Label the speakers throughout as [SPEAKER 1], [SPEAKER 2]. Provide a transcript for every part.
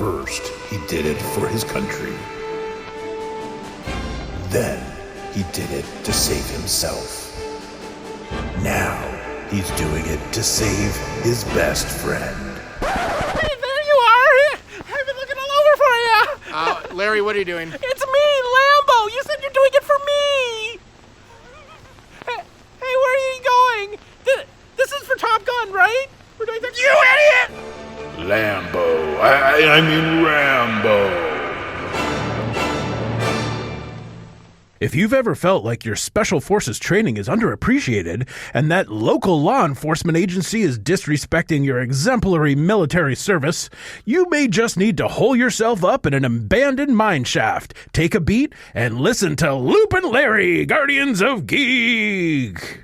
[SPEAKER 1] First, he did it for his country. Then, he did it to save himself. Now, he's doing it to save his best friend.
[SPEAKER 2] Hey, there you are! I've been looking all over for you!
[SPEAKER 3] Larry, what are you doing?
[SPEAKER 2] It's me, Lambo! You said you're doing it for me! Hey, where are you going? This is for Top Gun, right? We're doing that. You idiot!
[SPEAKER 1] Lambo. I mean Rambo.
[SPEAKER 4] If you've ever felt like your Special Forces training is underappreciated and that local law enforcement agency is disrespecting your exemplary military service, you may just need to hole yourself up in an abandoned mineshaft, take a beat, and listen to Loop and Larry, Guardians of Geek.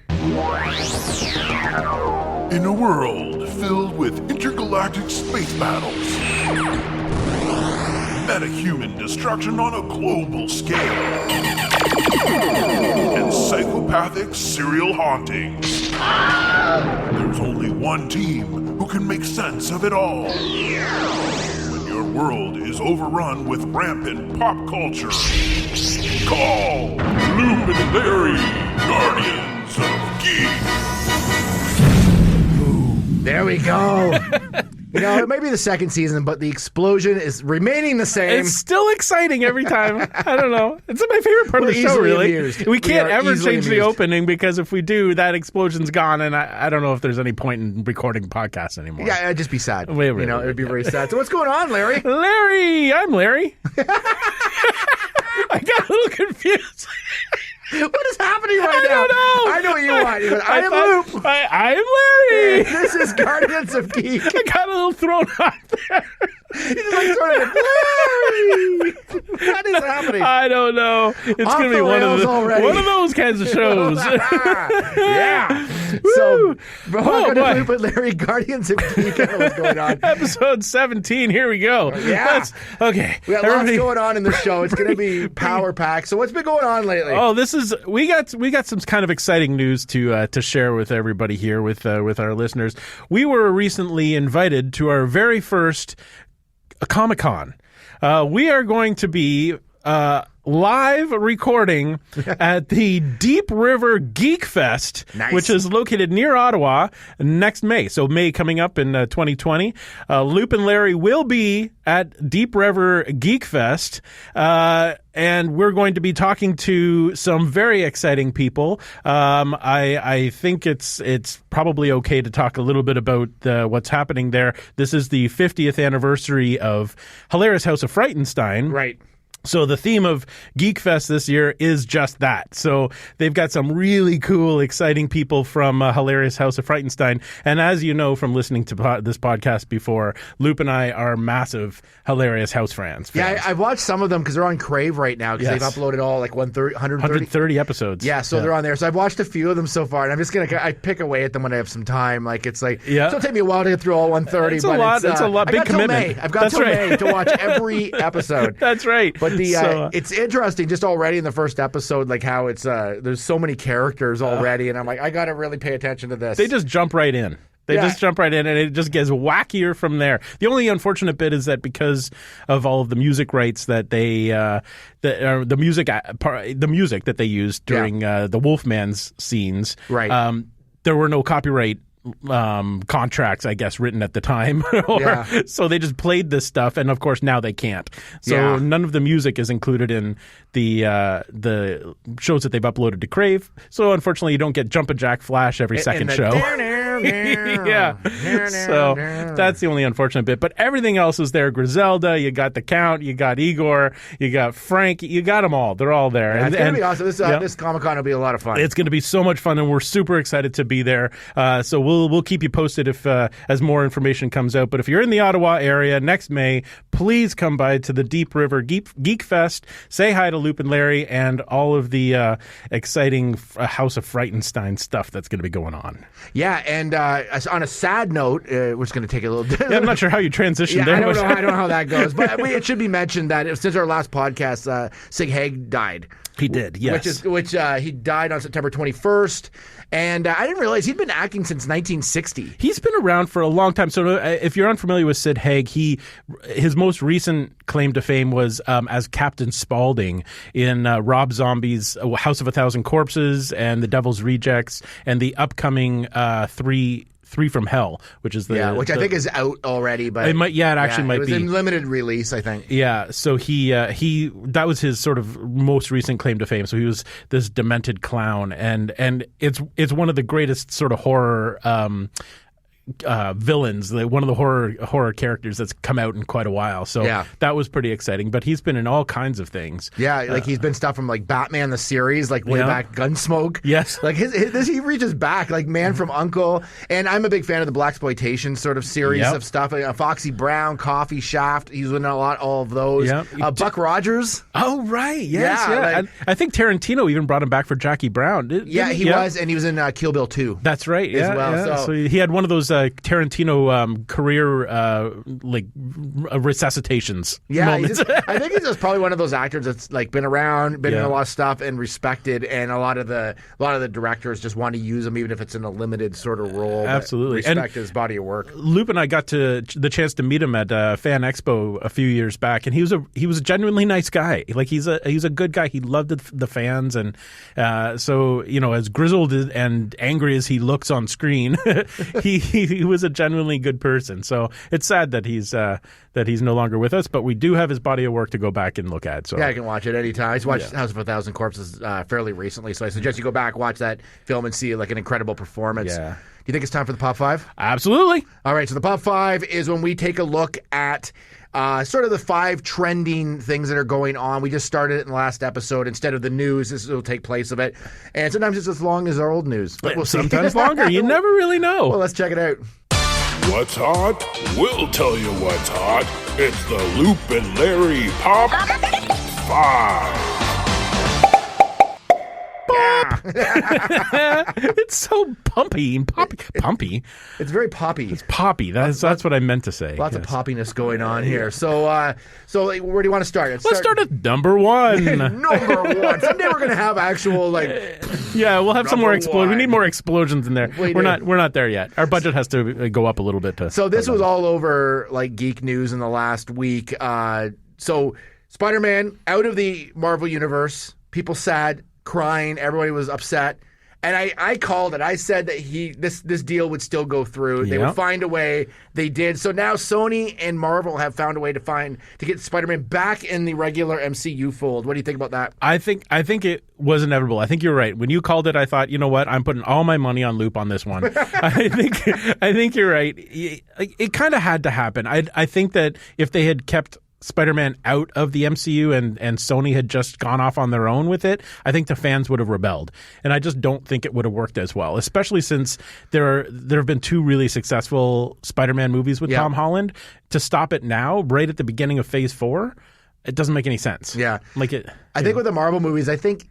[SPEAKER 1] In a world filled with intergalactic space battles, metahuman destruction on a global scale, and psychopathic serial hauntings, there's only one team who can make sense of it all. When your world is overrun with rampant pop culture, call Loop and Larry, Guardians of Geek.
[SPEAKER 5] There we go. You know, it may be the second season, but the explosion is remaining the same.
[SPEAKER 4] It's still exciting every time. I don't know. It's my favorite part of the show, really.
[SPEAKER 5] Amused.
[SPEAKER 4] We can't ever change
[SPEAKER 5] amused.
[SPEAKER 4] the opening because if we do, that explosion's gone, and I don't know if there's any point in recording podcasts anymore.
[SPEAKER 5] Yeah, it'd just be sad.
[SPEAKER 4] Wait,
[SPEAKER 5] it would be very sad. So what's going on, Larry?
[SPEAKER 4] Larry! I'm Larry. I got a little confused.
[SPEAKER 5] What is happening right now?
[SPEAKER 4] I don't know.
[SPEAKER 5] I know what you want. You go, I am Loop.
[SPEAKER 4] I am Larry.
[SPEAKER 5] This is Guardians of Geek.
[SPEAKER 4] I got a little thrown off there.
[SPEAKER 5] He's just like throwing it. Larry! What is happening?
[SPEAKER 4] I don't know. It's going to be one of those kinds of shows.
[SPEAKER 5] Yeah. So, welcome to Loop and Larry, Guardians of Geek. I don't know what's going on.
[SPEAKER 4] Episode 17. Here we go.
[SPEAKER 5] Yeah.
[SPEAKER 4] Okay.
[SPEAKER 5] We got lots going on in the show. It's going to be power packed. So what's been going on lately?
[SPEAKER 4] Oh, we got some kind of exciting news to share with everybody here with our listeners. We were recently invited to our very first Comic-Con. We are going to be live recording at the Deep River Geek Fest, which is located near Ottawa next May. So May coming up in 2020. Loop and Larry will be at Deep River Geek Fest, and we're going to be talking to some very exciting people. I think it's probably okay to talk a little bit about what's happening there. This is the 50th anniversary of Hilarious House of Frightenstein.
[SPEAKER 5] Right.
[SPEAKER 4] So the theme of Geek Fest this year is just that. So they've got some really cool, exciting people from Hilarious House of Frightenstein. And as you know from listening to this podcast before, Loop and I are massive Hilarious House fans.
[SPEAKER 5] Yeah, I've watched some of them because they're on Crave right now because they've uploaded all like 130
[SPEAKER 4] episodes.
[SPEAKER 5] Yeah, so they're on there. So I've watched a few of them so far, and I'm just I pick away at them when I have some time. Like it's like it'll take me a while to get through all 130.
[SPEAKER 4] It's a lot. It's a lot. Big commitment.
[SPEAKER 5] I've got till May to watch every episode.
[SPEAKER 4] That's right.
[SPEAKER 5] But it's interesting just already in the first episode, like how it's there's so many characters already, and I'm like, I got to really pay attention to this.
[SPEAKER 4] They just jump right in. They just jump right in, and it just gets wackier from there. The only unfortunate bit is that because of all of the music rights that they, the music that they used during the Wolfman's scenes,
[SPEAKER 5] right?
[SPEAKER 4] There were no copyright contracts, I guess, written at the time. So they just played this stuff, and of course now they can't. So none of the music is included in the shows that they've uploaded to Crave. So unfortunately, you don't get Jumpin' Jack Flash every second show. So that's the only unfortunate bit. But everything else is there. Griselda, you got the Count, you got Igor, you got Frank, you got them all. They're all there.
[SPEAKER 5] It's going to be awesome. This Comic-Con will be a lot of fun.
[SPEAKER 4] It's going to be so much fun, and we're super excited to be there. So we'll keep you posted if as more information comes out. But if you're in the Ottawa area next May, please come by to the Deep River Geek Fest. Say hi to Loop and Larry and all of the exciting House of Frightenstein stuff that's going to be going on.
[SPEAKER 5] Yeah, and on a sad note, we're just going to take a little.
[SPEAKER 4] I'm not sure how you transitioned there.
[SPEAKER 5] I don't know how that goes, but it should be mentioned that since our last podcast, Sig Haig died.
[SPEAKER 4] He did, yes.
[SPEAKER 5] Which he died on September 21st. And I didn't realize he'd been acting since 1960.
[SPEAKER 4] He's been around for a long time. So if you're unfamiliar with Sid Haig, his most recent claim to fame was as Captain Spaulding in Rob Zombie's House of a Thousand Corpses and The Devil's Rejects and the upcoming Three from Hell, which is
[SPEAKER 5] I think is out already, but
[SPEAKER 4] it actually might be.
[SPEAKER 5] It was in limited release, I think.
[SPEAKER 4] Yeah, so he that was his sort of most recent claim to fame. So he was this demented clown, and it's one of the greatest sort of horror villains, one of the horror characters that's come out in quite a while. So that was pretty exciting. But he's been in all kinds of things. Yeah,
[SPEAKER 5] like he's been stuff from like Batman the series, like way back Gunsmoke.
[SPEAKER 4] Yes,
[SPEAKER 5] like he reaches back, like Man from U.N.C.L.E. And I'm a big fan of the blaxploitation sort of series of stuff. Foxy Brown, Coffee, Shaft. He's in all of those. Buck Rogers.
[SPEAKER 4] Oh right, yes, yeah. Like, I think Tarantino even brought him back for Jackie Brown.
[SPEAKER 5] He was, and he was in Kill Bill 2.
[SPEAKER 4] That's right,
[SPEAKER 5] as well.
[SPEAKER 4] Yeah. So he had one of those Tarantino career resuscitations.
[SPEAKER 5] Yeah, I think he's just probably one of those actors that's like been around, been in a lot of stuff, and respected. And a lot of the directors just want to use him, even if it's in a limited sort of role.
[SPEAKER 4] Absolutely,
[SPEAKER 5] respect his body of work.
[SPEAKER 4] Loop and I got the chance to meet him at Fan Expo a few years back, and he was a genuinely nice guy. Like he's a good guy. He loved the fans, and so as grizzled and angry as he looks on screen, he was a genuinely good person. So it's sad that he's no longer with us, but we do have his body of work to go back and look at. So
[SPEAKER 5] I can watch it anytime. I watched House of a Thousand Corpses fairly recently, so I suggest you go back, watch that film, and see like an incredible performance.
[SPEAKER 4] Yeah.
[SPEAKER 5] Do you think it's time for the Pop 5?
[SPEAKER 4] Absolutely.
[SPEAKER 5] All right, so the Pop 5 is when we take a look at sort of the 5 trending things that are going on. We just started it in the last episode. Instead of the news, this will take place of it. And sometimes it's as long as our old news. But we'll see.
[SPEAKER 4] Sometimes longer. You never really know.
[SPEAKER 5] Well, let's check it out.
[SPEAKER 1] What's hot? We'll tell you what's hot. It's the Loop and Larry Pop 5.
[SPEAKER 4] It's so pumpy.
[SPEAKER 5] It's very poppy.
[SPEAKER 4] It's poppy. That's what I meant to say.
[SPEAKER 5] Lots of poppiness going on here. So where do you want to start?
[SPEAKER 4] Let's start at number 1.
[SPEAKER 5] Number 1. Someday we're gonna have actual
[SPEAKER 4] we'll have some more explosions. We need more explosions in there. We're not there yet. Our budget has to go up a little bit.
[SPEAKER 5] So this was all over like Geek News in the last week. So Spider-Man out of the Marvel universe. People sad. Crying, everybody was upset, and I called it. I said that this deal would still go through. They would find a way. They did. So now Sony and Marvel have found a way to get Spider-Man back in the regular MCU fold. What do you think about that?
[SPEAKER 4] I think it was inevitable. I think you're right. When you called it, I thought, you know what? I'm putting all my money on Loop on this one. I think you're right. It kind of had to happen. I think that if they had kept Spider-Man out of the MCU and Sony had just gone off on their own with it, I think the fans would have rebelled. And I just don't think it would have worked as well, especially since there have been 2 really successful Spider-Man movies with Tom Holland. To stop it now, right at the beginning of Phase 4, it doesn't make any sense.
[SPEAKER 5] Yeah.
[SPEAKER 4] I
[SPEAKER 5] think with the Marvel movies, I think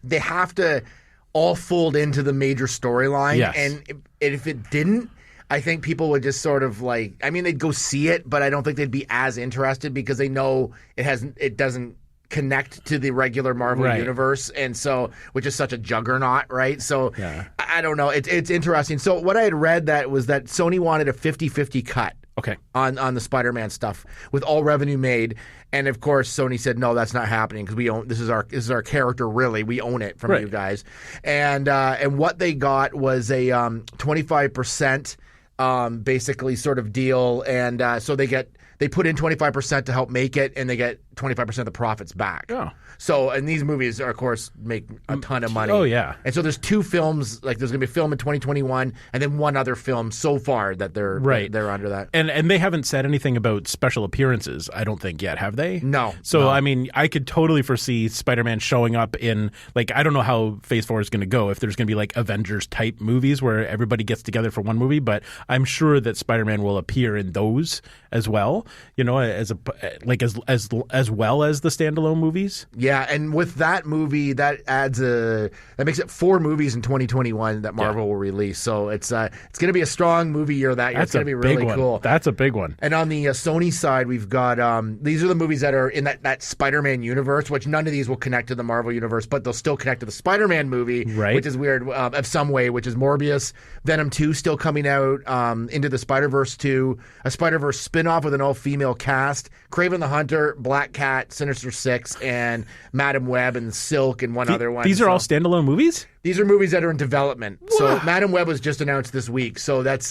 [SPEAKER 5] they have to all fold into the major storyline.
[SPEAKER 4] Yes.
[SPEAKER 5] And if it didn't, I think people would just sort of they'd go see it, but I don't think they'd be as interested because they know it doesn't connect to the regular Marvel universe, and so which is such a juggernaut, right? So I don't know. It's interesting. So what I had read was that Sony wanted a 50-50 cut.
[SPEAKER 4] Okay.
[SPEAKER 5] On the Spider-Man stuff with all revenue made, and of course Sony said no, that's not happening because we own this is our character, really, we own it from you guys, and what they got was a 25%. Basically sort of deal, and so they put in 25% to help make it, and they get 25% of the profits back.
[SPEAKER 4] Oh.
[SPEAKER 5] So, and these movies, of course, make a ton of money.
[SPEAKER 4] Oh, yeah.
[SPEAKER 5] And so there's 2 films, like there's going to be a film in 2021, and then one other film so far that they're under that.
[SPEAKER 4] And they haven't said anything about special appearances, I don't think, yet, have they?
[SPEAKER 5] No.
[SPEAKER 4] So,
[SPEAKER 5] no.
[SPEAKER 4] I mean, I could totally foresee Spider-Man showing up in, I don't know how Phase 4 is going to go, if there's going to be, Avengers-type movies where everybody gets together for one movie, but I'm sure that Spider-Man will appear in those as well, as as well as the standalone movies.
[SPEAKER 5] Yeah, and with that movie, that makes it 4 movies in 2021 that Marvel will release. So it's going to be a strong movie year that year. It's going to be really cool.
[SPEAKER 4] That's a big one.
[SPEAKER 5] And on the Sony side, we've got these are the movies that are in that Spider-Man universe, which none of these will connect to the Marvel universe, but they'll still connect to the Spider-Man movie, which is weird of some way, which is Morbius, Venom 2 still coming out, Into the Spider-Verse 2, a Spider-Verse spin-off with an all-female cast, Kraven the Hunter, Black Cat, Sinister Six, and Madam Web and Silk and one other one.
[SPEAKER 4] These are all standalone movies?
[SPEAKER 5] These are movies that are in development. So Madam Web was just announced this week. So that's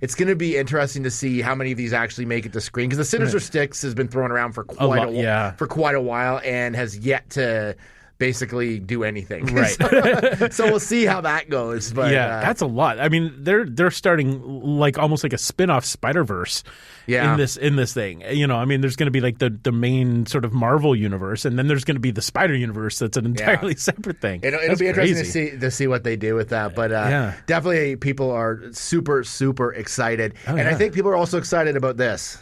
[SPEAKER 5] it's going to be interesting to see how many of these actually make it to screen, because the Sinister Six has been thrown around for quite a while and has yet to basically do anything. Right. So we'll see how that goes. But
[SPEAKER 4] that's a lot. I mean, they're starting like almost like a spin-off Spider-Verse in this thing. You know, I mean, there's going to be like the main sort of Marvel universe, and then there's going to be the Spider universe that's an entirely separate thing.
[SPEAKER 5] It'll be interesting to see what they do with that. But definitely people are super, super excited. And I think people are also excited about this.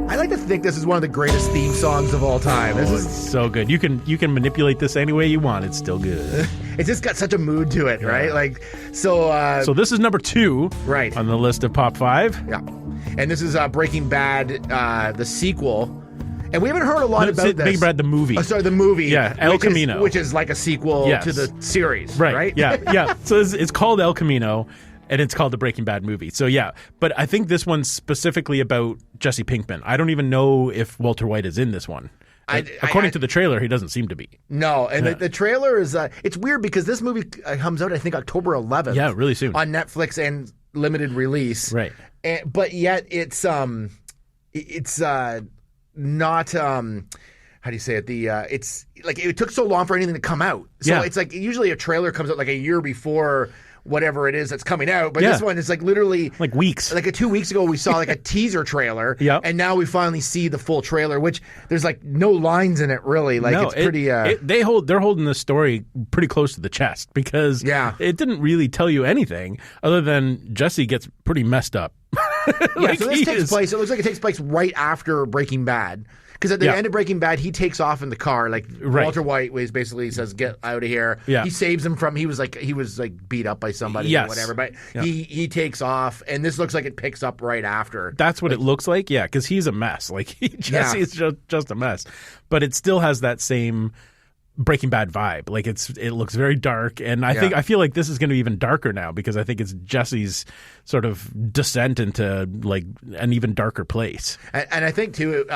[SPEAKER 5] I like to think this is one of the greatest theme songs of all time. This is
[SPEAKER 4] so good. You can manipulate this any way you want. It's still good.
[SPEAKER 5] It's just got such a mood to it, right? Like so.
[SPEAKER 4] So this is number 2, on the list of Pop 5.
[SPEAKER 5] Yeah, and this is Breaking Bad, the sequel. And we haven't heard a lot about this.
[SPEAKER 4] Breaking Bad, the movie.
[SPEAKER 5] Oh, sorry, the movie.
[SPEAKER 4] Yeah, El Camino,
[SPEAKER 5] which is like a sequel to the series, right?
[SPEAKER 4] Yeah. So it's called El Camino. And it's called the Breaking Bad movie. So, but I think this one's specifically about Jesse Pinkman. I don't even know if Walter White is in this one. According to the trailer, he doesn't seem to be.
[SPEAKER 5] No, and the trailer is... it's weird because this movie comes out, I think, October 11th.
[SPEAKER 4] Yeah, really soon.
[SPEAKER 5] On Netflix and limited release.
[SPEAKER 4] Right.
[SPEAKER 5] But yet it's not... how do you say it? It's like it took so long for anything to come out. So it's like usually a trailer comes out like a year before whatever it is that's coming out. But this one is like literally
[SPEAKER 4] like weeks.
[SPEAKER 5] Like 2 weeks ago we saw like a teaser trailer. And now we finally see the full trailer, which there's like no lines in it really. Like it's pretty
[SPEAKER 4] they're holding the story pretty close to the chest because it didn't really tell you anything other than Jesse gets pretty messed up.
[SPEAKER 5] So this takes place, it looks like it takes place right after Breaking Bad. Because at the end of Breaking Bad, he takes off in the car. Like Walter White basically says, "Get out of here."
[SPEAKER 4] Yeah.
[SPEAKER 5] He saves him from. He was beat up by somebody or whatever. But he takes off, and this looks like it picks up right after.
[SPEAKER 4] That's what it looks like. Yeah, because he's a mess. Like Jesse is just a mess, but it still has that same Breaking Bad vibe. Like it looks very dark, and I feel like this is going to be even darker now because I think it's Jesse's sort of descent into like an even darker place.
[SPEAKER 5] And I think too.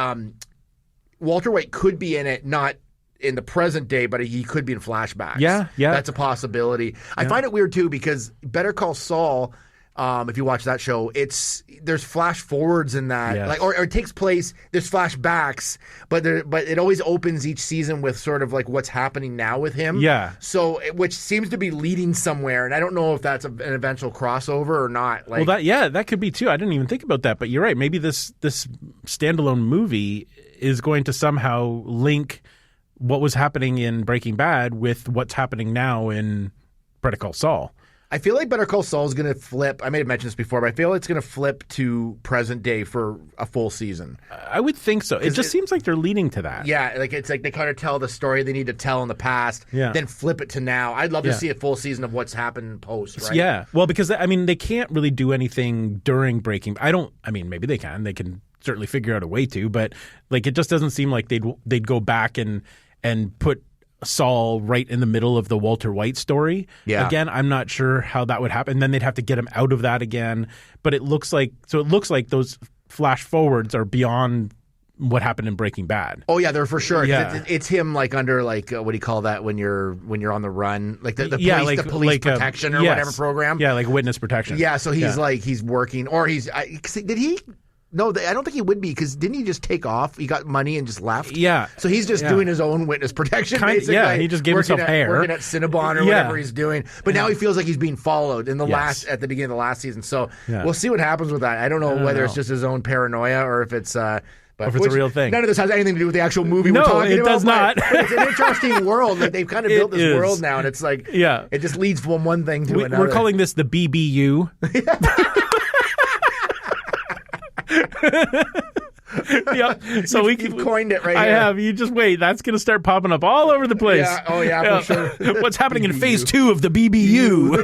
[SPEAKER 5] Walter White could be in it, not in the present day, but he could be in flashbacks.
[SPEAKER 4] Yeah.
[SPEAKER 5] That's a possibility. I find it weird, too, because Better Call Saul, if you watch that show, there's flash forwards in that, or it takes place, there's flashbacks, but it always opens each season with sort of like what's happening now with him.
[SPEAKER 4] Yeah.
[SPEAKER 5] So, which seems to be leading somewhere, and I don't know if that's an eventual crossover or not. Like,
[SPEAKER 4] well, that could be, too. I didn't even think about that, but you're right. Maybe this standalone movie is going to somehow link what was happening in Breaking Bad with what's happening now in Better Call Saul.
[SPEAKER 5] I feel like Better Call Saul is going to flip. I may have mentioned this before, but I feel it's going to flip to present day for a full season.
[SPEAKER 4] I would think so. It just seems like they're leading to that.
[SPEAKER 5] Yeah, like it's like they kind of tell the story they need to tell in the past, then flip it to now. I'd love to see a full season of what's happened post, right?
[SPEAKER 4] Yeah, well, because, I mean, they can't really do anything during Breaking Bad. Maybe they can. They can certainly figure out a way to, but like it just doesn't seem like they'd go back and put Saul right in the middle of the Walter White story.
[SPEAKER 5] Yeah.
[SPEAKER 4] Again, I'm not sure how that would happen. Then they'd have to get him out of that again. But it looks like those flash forwards are beyond what happened in Breaking Bad.
[SPEAKER 5] Oh yeah, they're for sure.
[SPEAKER 4] Yeah.
[SPEAKER 5] It's him like under like what do you call that when you're on the run, like the police protection or whatever program.
[SPEAKER 4] Yeah, like witness protection.
[SPEAKER 5] Yeah, so he's like he's working, or did he? No, I don't think he would be, because didn't he just take off? He got money and just left?
[SPEAKER 4] Yeah.
[SPEAKER 5] So he's just doing his own witness protection, basically.
[SPEAKER 4] Yeah, he just gave himself hair.
[SPEAKER 5] Working at Cinnabon or whatever he's doing. But now he feels like he's being followed at the beginning of the last season. So we'll see what happens with that. I don't know whether it's just his own paranoia or if it's...
[SPEAKER 4] If it's a real thing.
[SPEAKER 5] None of this has anything to do with the actual movie we're talking about.
[SPEAKER 4] No, it does not.
[SPEAKER 5] But it's an interesting world. Like, they've kind of built this world now, and it's like...
[SPEAKER 4] Yeah.
[SPEAKER 5] It just leads from one thing to another.
[SPEAKER 4] We're calling this the BBU. Yep. So
[SPEAKER 5] You've coined it right
[SPEAKER 4] I
[SPEAKER 5] here.
[SPEAKER 4] have. You just wait. That's going to start popping up all over the place.
[SPEAKER 5] Yeah. Oh, yeah, for sure.
[SPEAKER 4] What's happening in phase 2 of the BBU?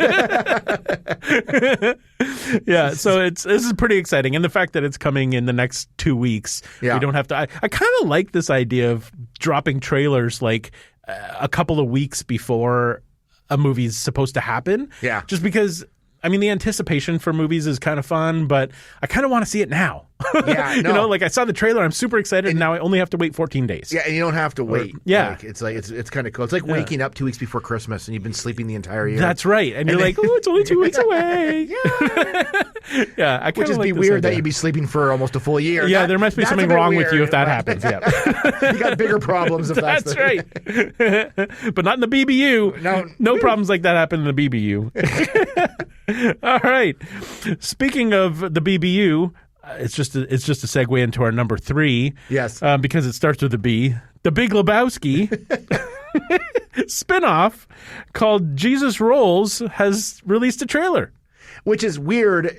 [SPEAKER 4] Yeah. So this is pretty exciting. And the fact that it's coming in the next 2 weeks,
[SPEAKER 5] Yeah.
[SPEAKER 4] we don't have to. I kind of like this idea of dropping trailers like a couple of weeks before a movie's supposed to happen.
[SPEAKER 5] Yeah.
[SPEAKER 4] Just because, I mean, the anticipation for movies is kind of fun, but I kind of want to see it now.
[SPEAKER 5] Yeah, no.
[SPEAKER 4] You know, like I saw the trailer, I'm super excited, and now I only have to wait 14 days.
[SPEAKER 5] Yeah, and you don't have to wait.
[SPEAKER 4] yeah.
[SPEAKER 5] It's kind of cool. It's like waking up 2 weeks before Christmas and you've been sleeping the entire year.
[SPEAKER 4] That's right. And you're like, oh, it's only 2 weeks away. Yeah. I
[SPEAKER 5] Which
[SPEAKER 4] kind
[SPEAKER 5] is
[SPEAKER 4] of like
[SPEAKER 5] be
[SPEAKER 4] this
[SPEAKER 5] weird
[SPEAKER 4] idea.
[SPEAKER 5] that you'd be sleeping for almost a full year.
[SPEAKER 4] Yeah, there must be
[SPEAKER 5] that's
[SPEAKER 4] something
[SPEAKER 5] a bit
[SPEAKER 4] wrong with you
[SPEAKER 5] weird.
[SPEAKER 4] if that happens. Yeah.
[SPEAKER 5] You got bigger problems if that's
[SPEAKER 4] That's right. But not in the BBU. No problems like that happen in the BBU. All right. Speaking of the BBU, it's just a segue into our number 3.
[SPEAKER 5] Yes.
[SPEAKER 4] Because it starts with a B. The Big Lebowski spinoff called Jesus Rolls has released a trailer.
[SPEAKER 5] Which is weird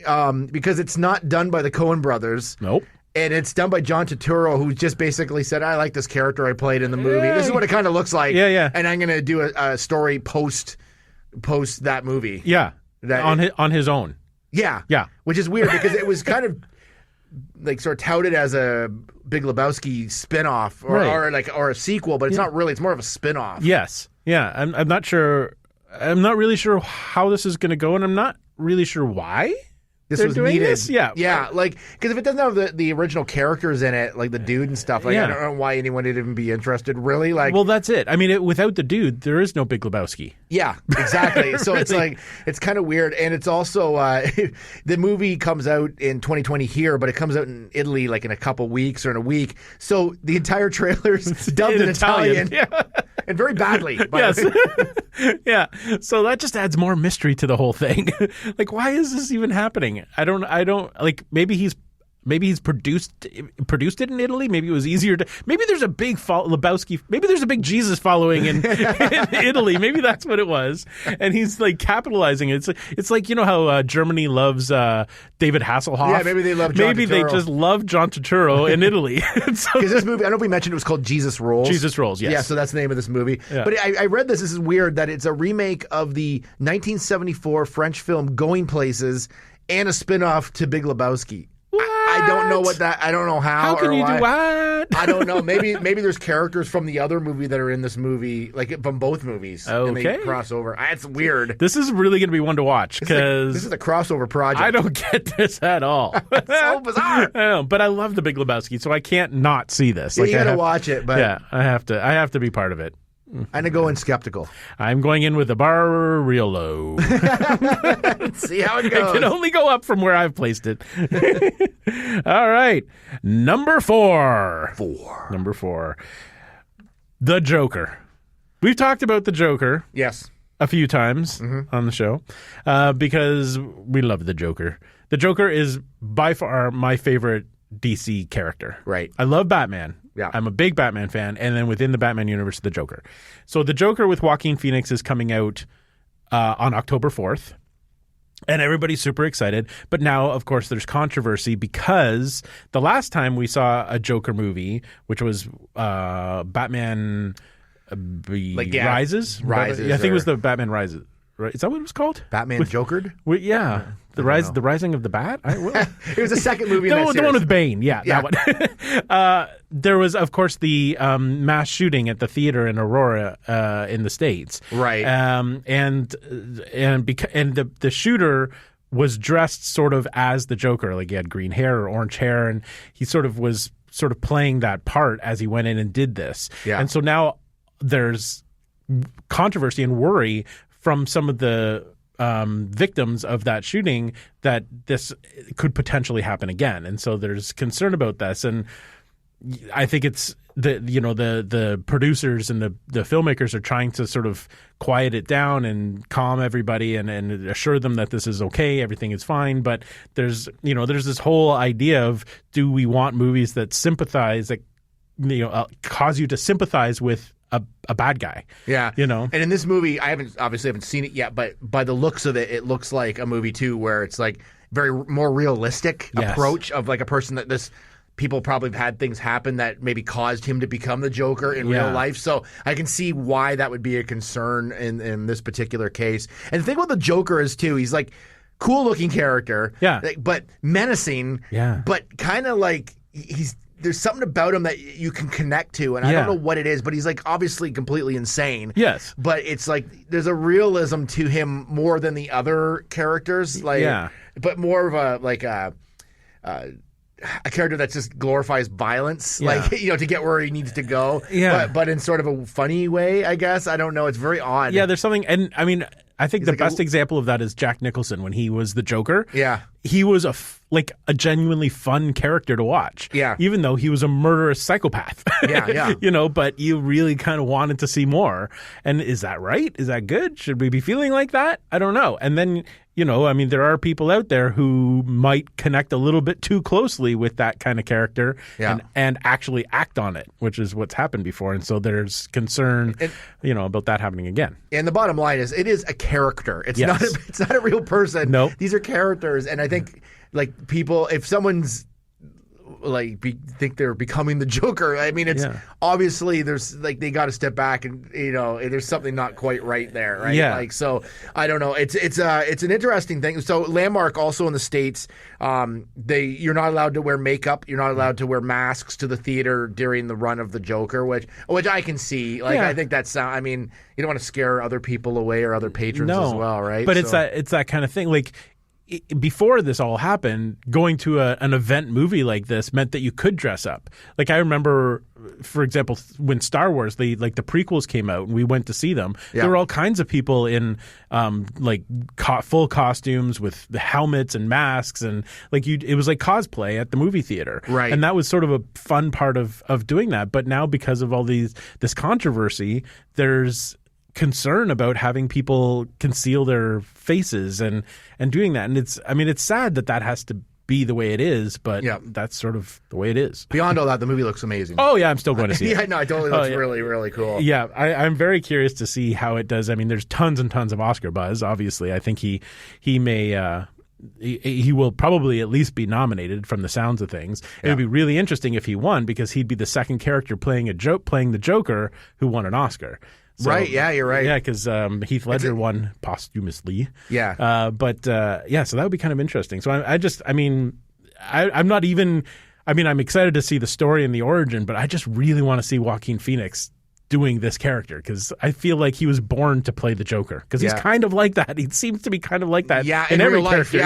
[SPEAKER 5] because it's not done by the Coen brothers.
[SPEAKER 4] Nope.
[SPEAKER 5] And it's done by John Turturro, who just basically said, I like this character I played in the movie. This is what it kind of looks like.
[SPEAKER 4] Yeah.
[SPEAKER 5] And I'm going to do a story post that movie.
[SPEAKER 4] Yeah.
[SPEAKER 5] That-
[SPEAKER 4] on his own.
[SPEAKER 5] Yeah.
[SPEAKER 4] Yeah.
[SPEAKER 5] Which is weird because it was kind of like sort of touted as a Big Lebowski spinoff or a sequel, but it's not really. It's more of a spinoff.
[SPEAKER 4] Yes. Yeah. I'm not sure. I'm not really sure how this is going to go, and I'm not really sure why
[SPEAKER 5] This
[SPEAKER 4] they're
[SPEAKER 5] was
[SPEAKER 4] doing
[SPEAKER 5] needed.
[SPEAKER 4] this. Yeah.
[SPEAKER 5] Yeah. Like, because if it doesn't have the original characters in it, like the dude and stuff, like
[SPEAKER 4] Yeah.
[SPEAKER 5] I don't know why anyone would even be interested, really. Like,
[SPEAKER 4] Well, that's it. I mean, without the dude, there is no Big Lebowski.
[SPEAKER 5] yeah, exactly. So it's like, it's kind of weird. And it's also, the movie comes out in 2020 here, but it comes out in Italy like in a couple weeks or in a week. So the entire trailer's dubbed in Italian.
[SPEAKER 4] Yeah.
[SPEAKER 5] And very badly. By
[SPEAKER 4] Yes.
[SPEAKER 5] the way.
[SPEAKER 4] Yeah. So that just adds more mystery to the whole thing. Like, why is this even happening? I don't like, maybe he's produced it in Italy. Maybe it was easier to. Maybe there's a big Lebowski. Maybe there's a big Jesus following in Italy. Maybe that's what it was, and he's like capitalizing it. It's like you know how Germany loves David Hasselhoff.
[SPEAKER 5] Yeah, maybe they love John
[SPEAKER 4] Maybe they
[SPEAKER 5] Turturro.
[SPEAKER 4] just love John Turturro in Italy. So,
[SPEAKER 5] Because this movie, I don't know if we mentioned it was called Jesus Rolls.
[SPEAKER 4] Jesus Rolls, yes.
[SPEAKER 5] Yeah, so that's the name of this movie.
[SPEAKER 4] Yeah.
[SPEAKER 5] But I read this. This is weird that it's a remake of the 1974 French film Going Places and a spinoff to Big Lebowski. I don't know what that. I don't know how.
[SPEAKER 4] How can
[SPEAKER 5] or
[SPEAKER 4] you
[SPEAKER 5] why.
[SPEAKER 4] do what?
[SPEAKER 5] I don't know. Maybe there's characters from the other movie that are in this movie, like from both movies. And they
[SPEAKER 4] Okay.
[SPEAKER 5] cross over. It's weird.
[SPEAKER 4] This is really going to be one to watch
[SPEAKER 5] This
[SPEAKER 4] because
[SPEAKER 5] is a crossover project.
[SPEAKER 4] I don't get this at all.
[SPEAKER 5] so bizarre.
[SPEAKER 4] I know, but I love the Big Lebowski, so I can't not see this.
[SPEAKER 5] Yeah,
[SPEAKER 4] Like,
[SPEAKER 5] you
[SPEAKER 4] I
[SPEAKER 5] gotta
[SPEAKER 4] have-
[SPEAKER 5] watch it, but
[SPEAKER 4] Yeah, I have to be part of it.
[SPEAKER 5] I'm gonna go in skeptical.
[SPEAKER 4] I'm going in with the bar real low.
[SPEAKER 5] See how it
[SPEAKER 4] It
[SPEAKER 5] goes.
[SPEAKER 4] can only go up from where I've placed it. All right. Number 4. Number 4. The Joker. We've talked about the Joker
[SPEAKER 5] Yes.
[SPEAKER 4] a few times on the show because we love the Joker. The Joker is by far my favorite DC character.
[SPEAKER 5] Right.
[SPEAKER 4] I love Batman.
[SPEAKER 5] Yeah.
[SPEAKER 4] I'm a big Batman fan. And then within the Batman universe, the Joker. So the Joker with Joaquin Phoenix is coming out on October 4th. And everybody's super excited. But now, of course, there's controversy because the last time we saw a Joker movie, which was Batman Rises?
[SPEAKER 5] Rises,
[SPEAKER 4] Yeah, I think it was
[SPEAKER 5] or-
[SPEAKER 4] the Batman Rises. Right? Is that what it was called?
[SPEAKER 5] Batman Jokered?
[SPEAKER 4] Yeah. The Rising of the Bat?
[SPEAKER 5] It was the second movie in
[SPEAKER 4] The
[SPEAKER 5] that
[SPEAKER 4] one
[SPEAKER 5] series.
[SPEAKER 4] with Bane, yeah.
[SPEAKER 5] Yeah.
[SPEAKER 4] That one. There was, of course, the mass shooting at the theater in Aurora in the States,
[SPEAKER 5] Right.
[SPEAKER 4] And the shooter was dressed sort of as the Joker, like he had green hair or orange hair, and he sort of was sort of playing that part as he went in and did this.
[SPEAKER 5] Yeah.
[SPEAKER 4] And so now there's controversy and worry from some of the victims of that shooting that this could potentially happen again, and so there's concern about this. And I think it's the producers and the filmmakers are trying to sort of quiet it down and calm everybody and assure them that this is okay, everything is fine. But there's this whole idea of, do we want movies that sympathize, that cause you to sympathize with a bad guy?
[SPEAKER 5] Yeah.
[SPEAKER 4] And
[SPEAKER 5] in this movie, I obviously haven't seen it yet, but by the looks of it, it looks like a movie too, where it's like very more realistic
[SPEAKER 4] Yes.
[SPEAKER 5] approach of like a person that this people probably have had things happen that maybe caused him to become the Joker in real life. So I can see why that would be a concern in this particular case. And the thing about the Joker is too, he's like cool looking character, but menacing, but kind of like there's something about him that you can connect to, and I don't know what it is, but he's like obviously completely insane.
[SPEAKER 4] Yes.
[SPEAKER 5] But it's like there's a realism to him more than the other characters, but more of a character that just glorifies violence, to get where he needs to go. But in sort of a funny way, I guess. I don't know. It's very odd.
[SPEAKER 4] Yeah, there's something, and I mean, I think the best example of that is Jack Nicholson when he was the Joker.
[SPEAKER 5] Yeah.
[SPEAKER 4] He was a genuinely fun character to watch.
[SPEAKER 5] Yeah.
[SPEAKER 4] Even though he was a murderous psychopath.
[SPEAKER 5] Yeah.
[SPEAKER 4] But you really kind of wanted to see more. And is that right? Is that good? Should we be feeling like that? I don't know. And then, there are people out there who might connect a little bit too closely with that kind of character and actually act on it, which is what's happened before. And so there's concern, about that happening again.
[SPEAKER 5] And the bottom line is it is a character. It's not a real person.
[SPEAKER 4] Nope.
[SPEAKER 5] These are characters. And I think like people, if someone's think they're becoming the Joker, I mean, it's obviously there's like they got to step back and there's something not quite right there, right?
[SPEAKER 4] Yeah.
[SPEAKER 5] Like so, I don't know. It's an interesting thing. So Landmark also in the States, you're not allowed to wear makeup, you're not allowed to wear masks to the theater during the run of the Joker, which I can see. Like I think that's I mean, you don't want to scare other people away or other patrons as well, right?
[SPEAKER 4] But it's that kind of thing, like. Before this all happened, going to an event movie like this meant that you could dress up. Like I remember, for example, when Star Wars, the prequels came out and we went to see them, there were all kinds of people in full costumes with the helmets and masks, and it was like cosplay at the movie theater.
[SPEAKER 5] Right.
[SPEAKER 4] And that was sort of a fun part of doing that. But now because of all this controversy, there's concern about having people conceal their faces and doing that. And it's sad that has to be the way it is, but that's sort of the way it is.
[SPEAKER 5] Beyond all that, the movie looks amazing.
[SPEAKER 4] Oh yeah, I'm still going to see it.
[SPEAKER 5] Yeah, no, it totally looks really, really cool.
[SPEAKER 4] Yeah, I'm very curious to see how it does. I mean, there's tons and tons of Oscar buzz, obviously. I think he may he will probably at least be nominated from the sounds of things. It would be really interesting if he won, because he'd be the second character playing the Joker who won an Oscar. So,
[SPEAKER 5] right, yeah, you're right.
[SPEAKER 4] Yeah, because Heath Ledger won posthumously.
[SPEAKER 5] Yeah.
[SPEAKER 4] So that would be kind of interesting. So I'm not even, I'm excited to see the story and the origin, but I just really want to see Joaquin Phoenix doing this character, because I feel like he was born to play the Joker, because he's kind of like that. He seems to be kind of like that in every character.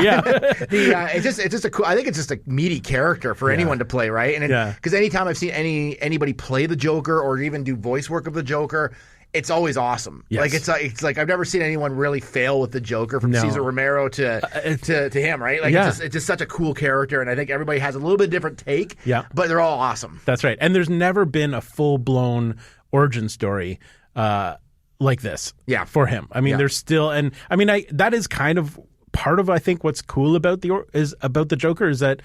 [SPEAKER 5] It's just a cool. I think it's just a meaty character for anyone to play, right? And because anytime I've seen anybody play the Joker or even do voice work of the Joker, it's always awesome.
[SPEAKER 4] Yes.
[SPEAKER 5] Like it's like I've never seen anyone really fail with the Joker, from Cesar Romero to him, right? Like it's just such a cool character, and I think everybody has a little bit different take. Yeah, but they're all awesome.
[SPEAKER 4] That's right. And there's never been a full blown origin story like this.
[SPEAKER 5] Yeah.
[SPEAKER 4] For him. I mean, there's still, and I mean, that is kind of part of I think what's cool about the Joker is that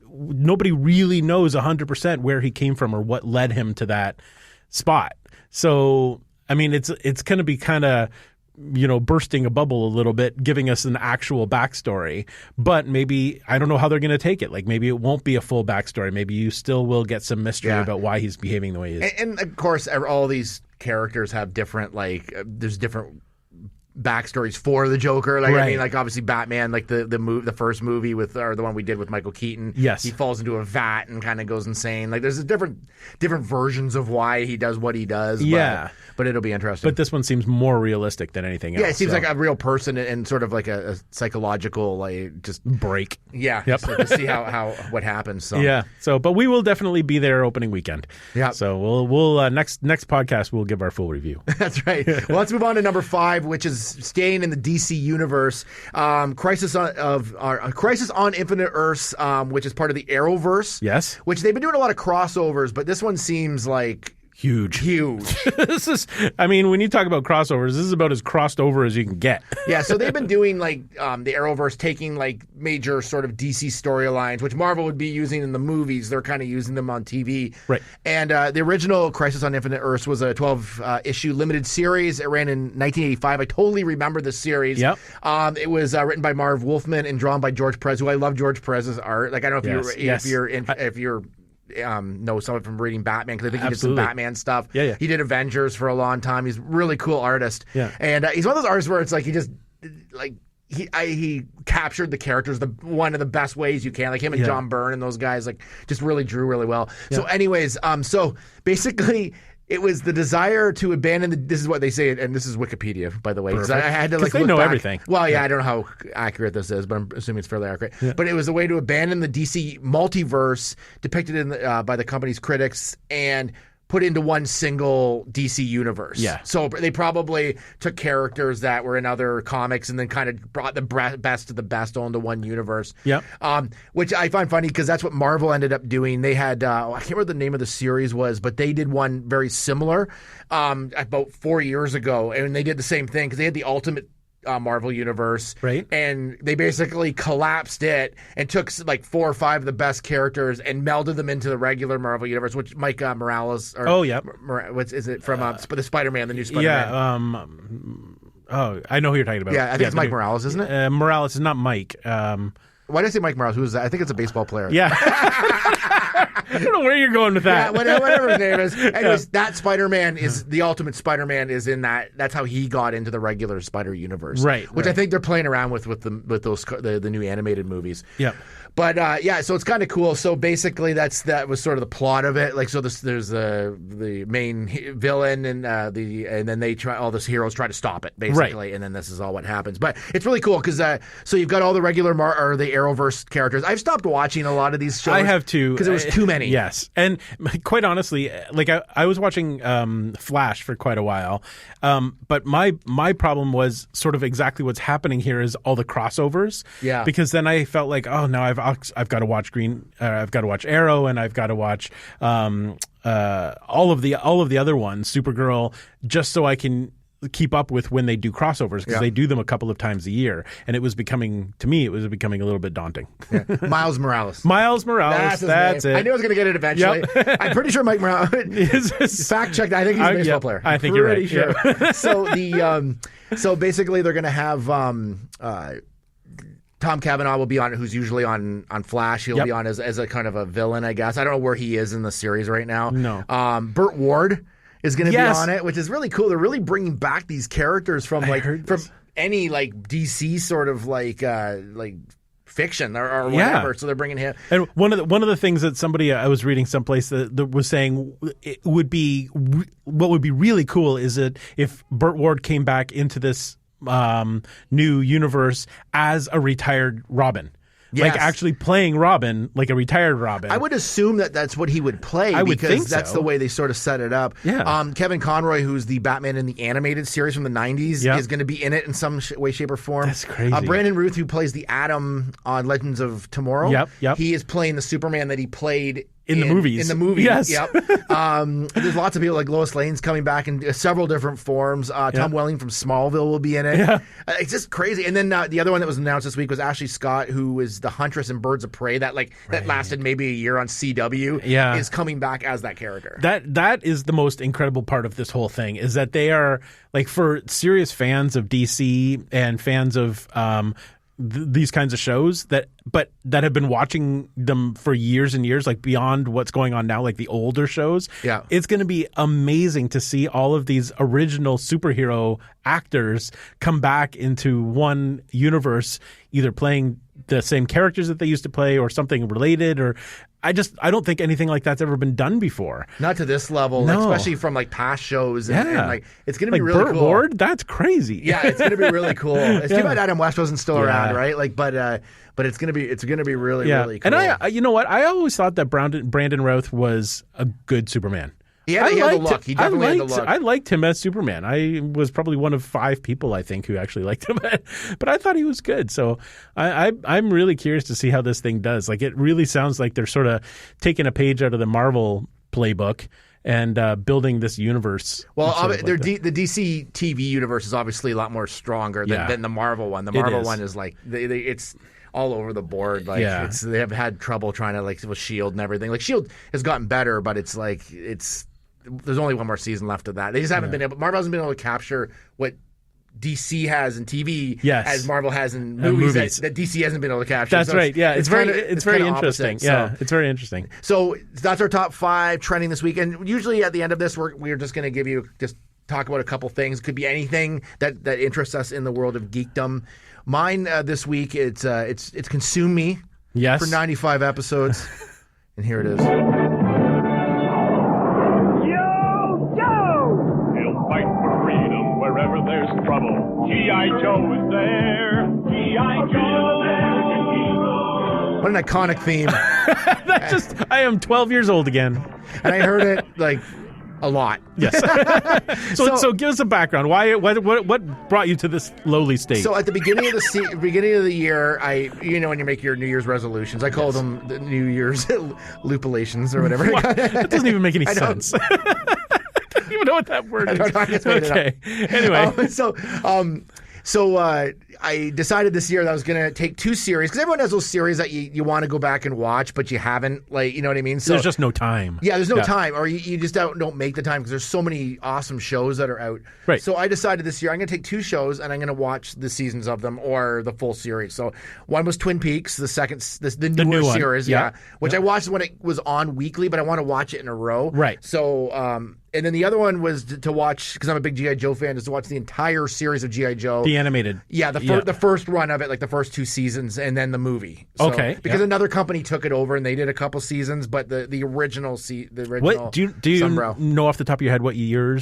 [SPEAKER 4] nobody really knows 100% where he came from or what led him to that spot. So I mean, it's going to be kind of, bursting a bubble a little bit, giving us an actual backstory. But maybe, I don't know how they're going to take it. Like, maybe it won't be a full backstory. Maybe you still will get some mystery about why he's behaving the way he is.
[SPEAKER 5] And of course, all these characters have different, there's different backstories for the Joker. Like, I mean, like obviously Batman, like the first movie or the one we did with Michael Keaton.
[SPEAKER 4] Yes.
[SPEAKER 5] He falls into a vat and kind of goes insane. Like, there's different versions of why he does what he does. But it'll be interesting.
[SPEAKER 4] But this one seems more realistic than anything else.
[SPEAKER 5] Yeah, it seems like a real person and sort of like a psychological, just
[SPEAKER 4] break.
[SPEAKER 5] Yeah.
[SPEAKER 4] Yep.
[SPEAKER 5] So to see what happens. So.
[SPEAKER 4] Yeah. So, but we will definitely be there opening weekend.
[SPEAKER 5] Yeah.
[SPEAKER 4] So we'll next podcast we'll give our full review.
[SPEAKER 5] That's right. Well, let's move on to number 5, which is staying in the DC universe. Crisis on Infinite Earths, which is part of the Arrowverse.
[SPEAKER 4] Yes.
[SPEAKER 5] Which they've been doing a lot of crossovers, but this one seems like
[SPEAKER 4] huge.
[SPEAKER 5] Huge.
[SPEAKER 4] I mean, when you talk about crossovers, this is about as crossed over as you can get.
[SPEAKER 5] Yeah, so they've been doing like the Arrowverse, taking like major sort of DC storylines, which Marvel would be using in the movies. They're kind of using them on TV.
[SPEAKER 4] Right.
[SPEAKER 5] And the original Crisis on Infinite Earths was a 12-issue limited series. It ran in 1985. I totally remember this series.
[SPEAKER 4] Yep.
[SPEAKER 5] It was written by Marv Wolfman and drawn by George Perez, who I love George Perez's art. Like, I don't know if you're know someone from reading Batman, because I think he did some Batman stuff.
[SPEAKER 4] Yeah.
[SPEAKER 5] He did Avengers for a long time. He's a really cool artist.
[SPEAKER 4] Yeah.
[SPEAKER 5] And he's one of those artists where it's like he captured the characters one of the best ways you can. Like him and John Byrne and those guys like just really drew really well. Yeah. So anyways, so basically it was the desire to abandon this is what they say, and this is Wikipedia, by the way, because I had to like
[SPEAKER 4] they
[SPEAKER 5] look
[SPEAKER 4] know
[SPEAKER 5] back.
[SPEAKER 4] everything.
[SPEAKER 5] Well, yeah, I don't know how accurate this is, but I'm assuming it's fairly accurate.
[SPEAKER 4] Yeah.
[SPEAKER 5] But it was a way to abandon the DC multiverse depicted in by the company's critics and put into one single DC universe.
[SPEAKER 4] Yeah.
[SPEAKER 5] So they probably took characters that were in other comics and then kind of brought the best of the best onto one universe.
[SPEAKER 4] Yeah.
[SPEAKER 5] Which I find funny because that's what Marvel ended up doing. They had, I can't remember what the name of the series was, but they did one very similar about 4 years ago. And they did the same thing because they had the Ultimate Marvel Universe.
[SPEAKER 4] Right.
[SPEAKER 5] And they basically collapsed it and took like 4 or 5 of the best characters and melded them into the regular Marvel Universe, which Mike Morales. Or, what is it from the Spider-Man, the new Spider-Man?
[SPEAKER 4] Yeah. I know who you're talking about.
[SPEAKER 5] Yeah, I think it's Mike Morales, isn't it?
[SPEAKER 4] Morales is not Mike.
[SPEAKER 5] Why did I say Mike Morales? Who is that? I think it's a baseball player.
[SPEAKER 4] Yeah. I don't know where you're going with that.
[SPEAKER 5] Yeah, whatever his name is. Anyways, that Spider-Man is the Ultimate Spider-Man is in that. That's how he got into the regular Spider Universe,
[SPEAKER 4] right?
[SPEAKER 5] Which I think they're playing around with the new animated movies.
[SPEAKER 4] Yeah.
[SPEAKER 5] But so it's kind of cool. So basically, that was sort of the plot of it. Like, so there's the main villain and then all these heroes try to stop it, basically,
[SPEAKER 4] right.
[SPEAKER 5] And then this is all what happens. But it's really cool because so you've got all the regular or the Arrowverse characters. I've stopped watching a lot of these shows.
[SPEAKER 4] I have too,
[SPEAKER 5] because there was too many.
[SPEAKER 4] Yes, and quite honestly, like I was watching Flash for quite a while, but my problem was sort of exactly what's happening here is all the crossovers.
[SPEAKER 5] Yeah.
[SPEAKER 4] Because then I felt like, oh no, I've got to watch I've got to watch Arrow, and I've got to watch all of the other ones, Supergirl, just so I can keep up with when they do crossovers, because they do them a couple of times a year, and it was becoming a little bit daunting.
[SPEAKER 5] Yeah. Miles Morales.
[SPEAKER 4] That's it.
[SPEAKER 5] I knew I was going to get it eventually. Yep. I'm pretty sure Mike Morales. Fact checked. I think he's a baseball player.
[SPEAKER 4] I think you're right.
[SPEAKER 5] Sure. Yeah. So so basically they're going to have Tom Cavanaugh will be on it, who's usually on Flash. He'll be on as a kind of a villain, I guess. I don't know where he is in the series right now.
[SPEAKER 4] No.
[SPEAKER 5] Burt Ward is going to be on it, which is really cool. They're really bringing back these characters from any like DC sort of like fiction or whatever. Yeah. So they're bringing him.
[SPEAKER 4] And one of the things that somebody I was reading someplace that was saying it would be what would be really cool is that if Burt Ward came back into this new universe as a retired Robin. Yes. Like actually playing Robin, like a retired Robin.
[SPEAKER 5] I would assume that that's what he would play.
[SPEAKER 4] I would think
[SPEAKER 5] that's the way they sort of set it up.
[SPEAKER 4] Yeah.
[SPEAKER 5] Kevin Conroy, who's the Batman in the animated series from the 90s, is going to be in it in some way, shape, or form.
[SPEAKER 4] That's crazy.
[SPEAKER 5] Brandon Routh, who plays the Atom on Legends of Tomorrow.
[SPEAKER 4] Yep.
[SPEAKER 5] He is playing the Superman that he played
[SPEAKER 4] in the movies.
[SPEAKER 5] In the movies,
[SPEAKER 4] yes.
[SPEAKER 5] Yep. There's lots of people like Lois Lane's coming back in several different forms. Tom Welling from Smallville will be in it.
[SPEAKER 4] Yeah.
[SPEAKER 5] It's just crazy. And then the other one that was announced this week was Ashley Scott, who was the Huntress in Birds of Prey that lasted maybe a year on CW.
[SPEAKER 4] Yeah.
[SPEAKER 5] Is coming back as that character.
[SPEAKER 4] That is the most incredible part of this whole thing, is that they are, like, for serious fans of DC and fans of these kinds of shows that have been watching them for years and years, like beyond what's going on now, like the older shows.
[SPEAKER 5] Yeah.
[SPEAKER 4] It's going to be amazing to see all of these original superhero actors come back into one universe, either playing the same characters that they used to play or something related, or I don't think anything like that's ever been done before.
[SPEAKER 5] Not to this level,
[SPEAKER 4] No.
[SPEAKER 5] especially from like past shows. And like it's going to be
[SPEAKER 4] like
[SPEAKER 5] really
[SPEAKER 4] Burt
[SPEAKER 5] cool.
[SPEAKER 4] Ward, that's crazy.
[SPEAKER 5] Yeah, it's going to be really cool. It's too bad Adam West wasn't still around, right? Like, but it's going to be really really cool.
[SPEAKER 4] And I you know what? I always thought that Brandon Routh was a good Superman.
[SPEAKER 5] He had the look. He definitely had the look.
[SPEAKER 4] I liked him as Superman. I was probably one of 5 people, I think, who actually liked him. But I thought he was good. So I'm really curious to see how this thing does. Like, it really sounds like they're sort of taking a page out of the Marvel playbook and building this universe.
[SPEAKER 5] Well,
[SPEAKER 4] sort of like
[SPEAKER 5] the DC TV universe is obviously a lot more stronger than the Marvel one. The Marvel one is like it's all over the board. Like they have had trouble trying to with Shield and everything. Like Shield has gotten better, but it's there's only one more season left of that. They just haven't been able. Marvel hasn't been able to capture what DC has in TV as Marvel has in movies. That DC hasn't been able to capture.
[SPEAKER 4] That's right. Yeah, it's very interesting.
[SPEAKER 5] Opposite,
[SPEAKER 4] yeah, it's very interesting.
[SPEAKER 5] So that's our top 5 trending this week. And usually at the end of this, we're just going to give you talk about a couple things. It could be anything that interests us in the world of geekdom. Mine this week it's Consume Me.
[SPEAKER 4] Yes.
[SPEAKER 5] For 95 episodes, and here it is.
[SPEAKER 3] Wherever there's trouble, G.I. Joe is there. G.I. Joe, American hero.
[SPEAKER 5] What an iconic theme.
[SPEAKER 4] I am 12 years old again.
[SPEAKER 5] And I heard it a lot.
[SPEAKER 4] Yes. So give us a background. What brought you to this lowly state?
[SPEAKER 5] So at the beginning of the year, when you make your New Year's resolutions, I call them the New Year's loopalations or whatever.
[SPEAKER 4] That doesn't even make any sense. I don't even know what that word is. Okay. Anyway.
[SPEAKER 5] So I decided this year that I was going to take 2 series, because everyone has those series that you want to go back and watch, but you haven't, you know what I mean? So
[SPEAKER 4] there's just no time.
[SPEAKER 5] Yeah, there's no time, or you just don't make the time because there's so many awesome shows that are out.
[SPEAKER 4] Right.
[SPEAKER 5] So I decided this year I'm going to take 2 shows and I'm going to watch the seasons of them or the full series. So one was Twin Peaks, the newer series, which I watched when it was on weekly, but I want to watch it in a row.
[SPEAKER 4] Right.
[SPEAKER 5] So and then the other one was to watch, because I'm a big G.I. Joe fan, is to watch the entire series of G.I. Joe.
[SPEAKER 4] The animated.
[SPEAKER 5] Yeah, the first run of it, like the first 2 seasons, and then the movie. So,
[SPEAKER 4] okay.
[SPEAKER 5] Because another company took it over and they did a couple seasons, but the original
[SPEAKER 4] What do you know off the top of your head what year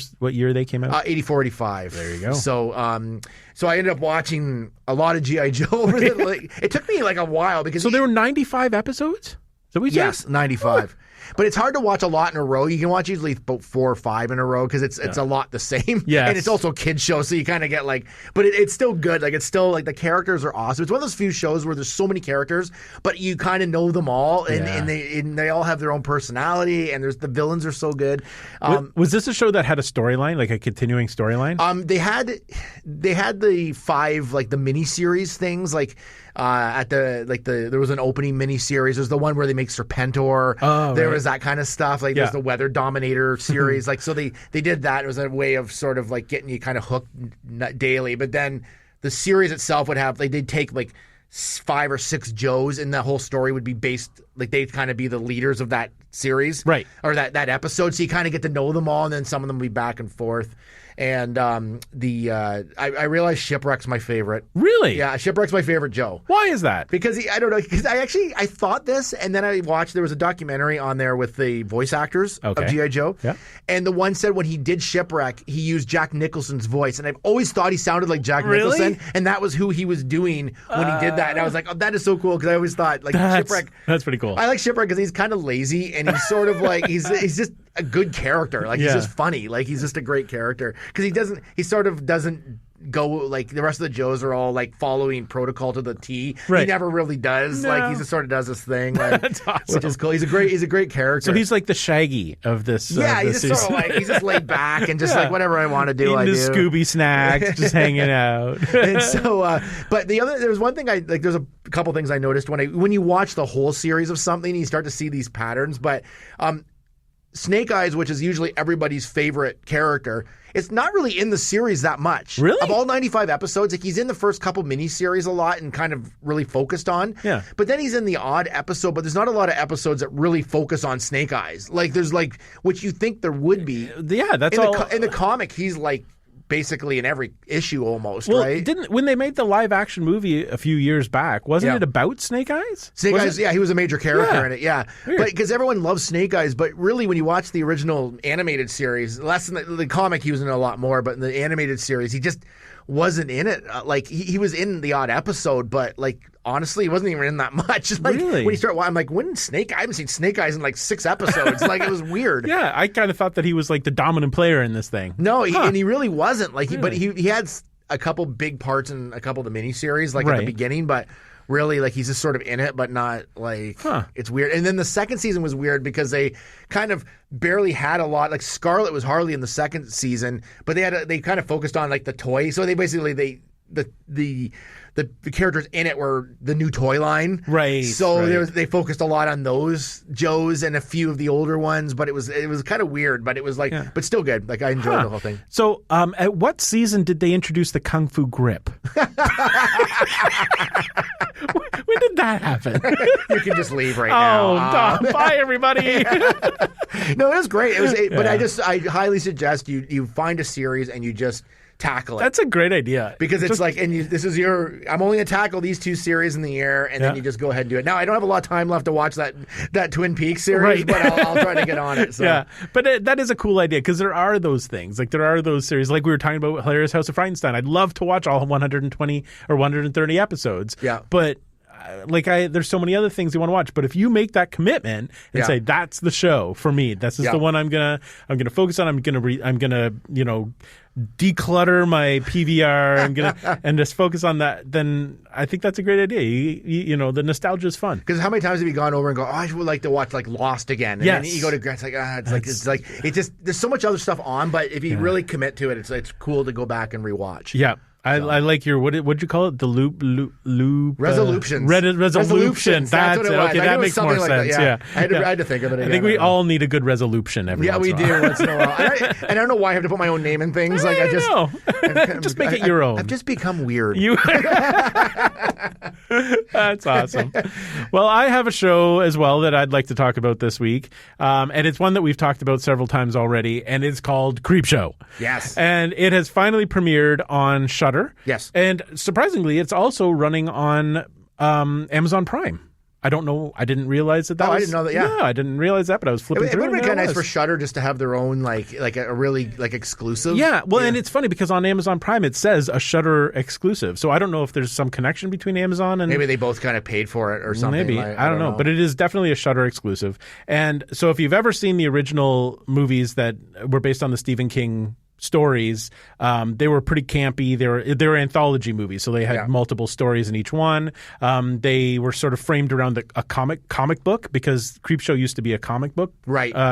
[SPEAKER 4] they came out?
[SPEAKER 5] 84, 85.
[SPEAKER 4] There you go.
[SPEAKER 5] So so I ended up watching a lot of G.I. Joe over it took me a while because
[SPEAKER 4] there were 95 episodes? Is that what you said?
[SPEAKER 5] Yes, 95. But it's hard to watch a lot in a row. You can watch usually about 4 or 5 in a row because it's a lot the same.
[SPEAKER 4] Yes.
[SPEAKER 5] And it's also a kid's show, so you kind of get but it's still good. It's still the characters are awesome. It's one of those few shows where there's so many characters, but you kind of know them all, and they all have their own personality, and the villains are so good.
[SPEAKER 4] Was this a show that had a storyline, like a continuing storyline?
[SPEAKER 5] They had the 5 the miniseries things there was an opening miniseries. There's the one where they make Serpentor. There was that kind of stuff. There's the Weather Dominator series. So they did that. It was a way of sort of getting you kind of hooked daily. But then the series itself would have they'd take 5 or 6 Joes, and the whole story would be based they'd kind of be the leaders of that series,
[SPEAKER 4] right?
[SPEAKER 5] Or that episode. So you kind of get to know them all, and then some of them will be back and forth. And I realized Shipwreck's my favorite.
[SPEAKER 4] Really?
[SPEAKER 5] Yeah, Shipwreck's my favorite Joe.
[SPEAKER 4] Why is that?
[SPEAKER 5] Because I don't know. Because I thought this, and then I watched. There was a documentary on there with the voice actors of G.I. Joe.
[SPEAKER 4] Yeah.
[SPEAKER 5] And the one said when he did Shipwreck, he used Jack Nicholson's voice, and I've always thought he sounded like Jack Nicholson, and that was who he was doing when he did that. And I was like, oh, that is so cool, because I always thought Shipwreck.
[SPEAKER 4] That's pretty cool.
[SPEAKER 5] I like Shipwreck because he's kind of lazy, and he's sort of he's just a good character. He's just funny. He's just a great character because he sort of doesn't go the rest of the Joes are all following protocol to the T.
[SPEAKER 4] Right.
[SPEAKER 5] He never really does.
[SPEAKER 4] No.
[SPEAKER 5] He just sort of does his thing.
[SPEAKER 4] That's awesome.
[SPEAKER 5] Which is cool. He's a great character.
[SPEAKER 4] So he's the Shaggy of this.
[SPEAKER 5] Yeah,
[SPEAKER 4] he's
[SPEAKER 5] just sort of he's just laid back and just whatever I want to do, I do.
[SPEAKER 4] Eating the Scooby snacks, just hanging out.
[SPEAKER 5] And so, but there was one thing there's a couple things I noticed when you watch the whole series of something, you start to see these patterns. But Snake Eyes, which is usually everybody's favorite character, it's not really in the series that much.
[SPEAKER 4] Really?
[SPEAKER 5] Of all 95 episodes, he's in the first couple miniseries a lot and kind of really focused on.
[SPEAKER 4] Yeah.
[SPEAKER 5] But then he's in the odd episode, but there's not a lot of episodes that really focus on Snake Eyes. There's which you think there would be.
[SPEAKER 4] Yeah, that's
[SPEAKER 5] in the comic, he's basically in every issue almost, right?
[SPEAKER 4] When they made the live action movie a few years back, wasn't it about Snake Eyes?
[SPEAKER 5] Snake Eyes, he was a major character in it, yeah.
[SPEAKER 4] Weird.
[SPEAKER 5] But because everyone loves Snake Eyes, but really when you watch the original animated series, less than the comic, he was in a lot more, but in the animated series, he just wasn't in it. He was in the odd episode, but honestly, he wasn't even in that much.
[SPEAKER 4] Really?
[SPEAKER 5] When you start watching, I haven't seen Snake Eyes in 6 episodes. It was weird.
[SPEAKER 4] Yeah, I kind of thought that he was the dominant player in this thing.
[SPEAKER 5] No, and he really wasn't. But he had a couple big parts in a couple of the miniseries, at the beginning, but really like he's just sort of in it, but not like it's weird. And then the second season was weird because they kind of barely had a lot. Like Scarlet was hardly in the second season, but they kind of focused on like the toy. So they basically the characters in it were the new toy line,
[SPEAKER 4] right?
[SPEAKER 5] So they focused a lot on those Joes and a few of the older ones, but it was kind of weird, but it was like, but still good. Like I enjoyed the whole thing.
[SPEAKER 4] So, at what season did they introduce the Kung Fu grip? When did that happen?
[SPEAKER 5] You can just leave right now.
[SPEAKER 4] Bye everybody.
[SPEAKER 5] No, it was great. It was, but I highly suggest you find a series and you just tackle it.
[SPEAKER 4] That's a great idea.
[SPEAKER 5] Because it's like, and I'm only going to tackle these two series in the year, and then you just go ahead and do it. Now, I don't have a lot of time left to watch that Twin Peaks series, but I'll try to get on it. So.
[SPEAKER 4] Yeah, but that is a cool idea because there are those things. Like there are those series, like we were talking about Hilarious House of Frankenstein. I'd love to watch all 120 or 130 episodes.
[SPEAKER 5] Yeah.
[SPEAKER 4] But there's so many other things you want to watch. But if you make that commitment and say that's the show for me, this is the one I'm gonna focus on. I'm gonna declutter my PVR. I'm gonna and just focus on that. Then I think that's a great idea. You know, the nostalgia is fun.
[SPEAKER 5] Because how many times have you gone over and go, I would like to watch like Lost again, and then you go to Grant's like, it's just there's so much other stuff on. But if you really commit to it, it's cool to go back and rewatch.
[SPEAKER 4] Yeah. I like your what'd you call it? The loop
[SPEAKER 5] resolutions.
[SPEAKER 4] Resolution. That's it. Okay, that makes more sense.
[SPEAKER 5] Like
[SPEAKER 4] yeah.
[SPEAKER 5] I had to think of it again.
[SPEAKER 4] I think we all need a good resolution every once in a while.
[SPEAKER 5] Yeah, we do once in a while. And I don't know why I have to put my own name in things. Like I
[SPEAKER 4] just make it your own.
[SPEAKER 5] I've just become weird.
[SPEAKER 4] That's awesome. Well, I have a show as well that I'd like to talk about this week. And it's one that we've talked about several times already, and it's called Creepshow.
[SPEAKER 5] Yes.
[SPEAKER 4] And it has finally premiered on Shudder.
[SPEAKER 5] Yes.
[SPEAKER 4] And surprisingly, it's also running on Amazon Prime. I don't know. I didn't realize that.
[SPEAKER 5] I didn't know that. Yeah,
[SPEAKER 4] no, I didn't realize that. But I was flipping through.
[SPEAKER 5] It would have been kind of nice for Shudder just to have their own like a really like exclusive.
[SPEAKER 4] Yeah. Well, and it's funny because on Amazon Prime it says a Shudder exclusive. So I don't know if there's some connection between Amazon and
[SPEAKER 5] maybe they both kind of paid for it or something.
[SPEAKER 4] Maybe I don't know, but it is definitely a Shudder exclusive. And so if you've ever seen the original movies that were based on the Stephen King stories, they were pretty campy. They were anthology movies, so they had multiple stories in each one. They were sort of framed around a comic book because Creepshow used to be a comic book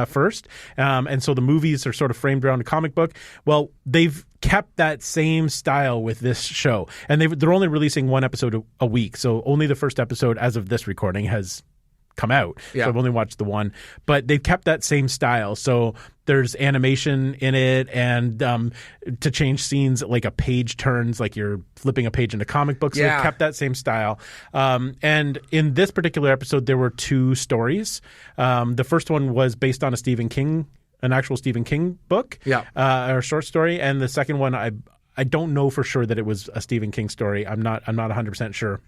[SPEAKER 4] first, and so the movies are sort of framed around a comic book. Well, they've kept that same style with this show, and they're only releasing one episode a week, so only the first episode as of this recording has come out. So I've only watched the one, but they've kept that same style. So there's animation in it, and to change scenes, like a page turns, like you're flipping a page into comic books. So they've kept that same style. And in this particular episode, there were two stories. The first one was based on an actual Stephen King book, or short story, and the second one, I don't know for sure that it was a Stephen King story. I'm not 100% sure.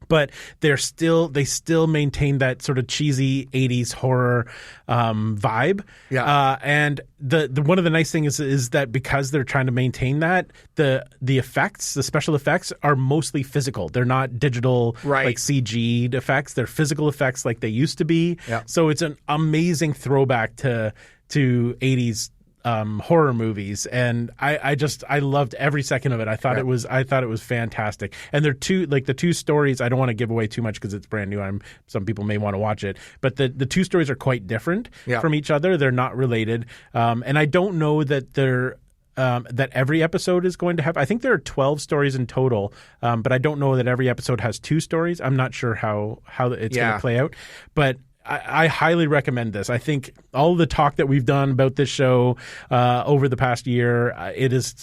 [SPEAKER 4] But they still maintain that sort of cheesy 80s horror vibe. Yeah. And the one of the nice things is that because they're trying to maintain that, the effects, the special effects are mostly physical. They're not digital like CG effects. They're physical effects like they used to be. Yeah. So it's an amazing throwback to 80s horror movies, and I loved every second of it. I thought it was fantastic. And they're the two stories. I don't want to give away too much because it's brand new. Some people may want to watch it, but the two stories are quite different from each other. They're not related, and I don't know that they're. That every episode is going to have. I think there are 12 stories in total, but I don't know that every episode has two stories. I'm not sure how it's going to play out, but. I highly recommend this. I think all the talk that we've done about this show over the past year, it is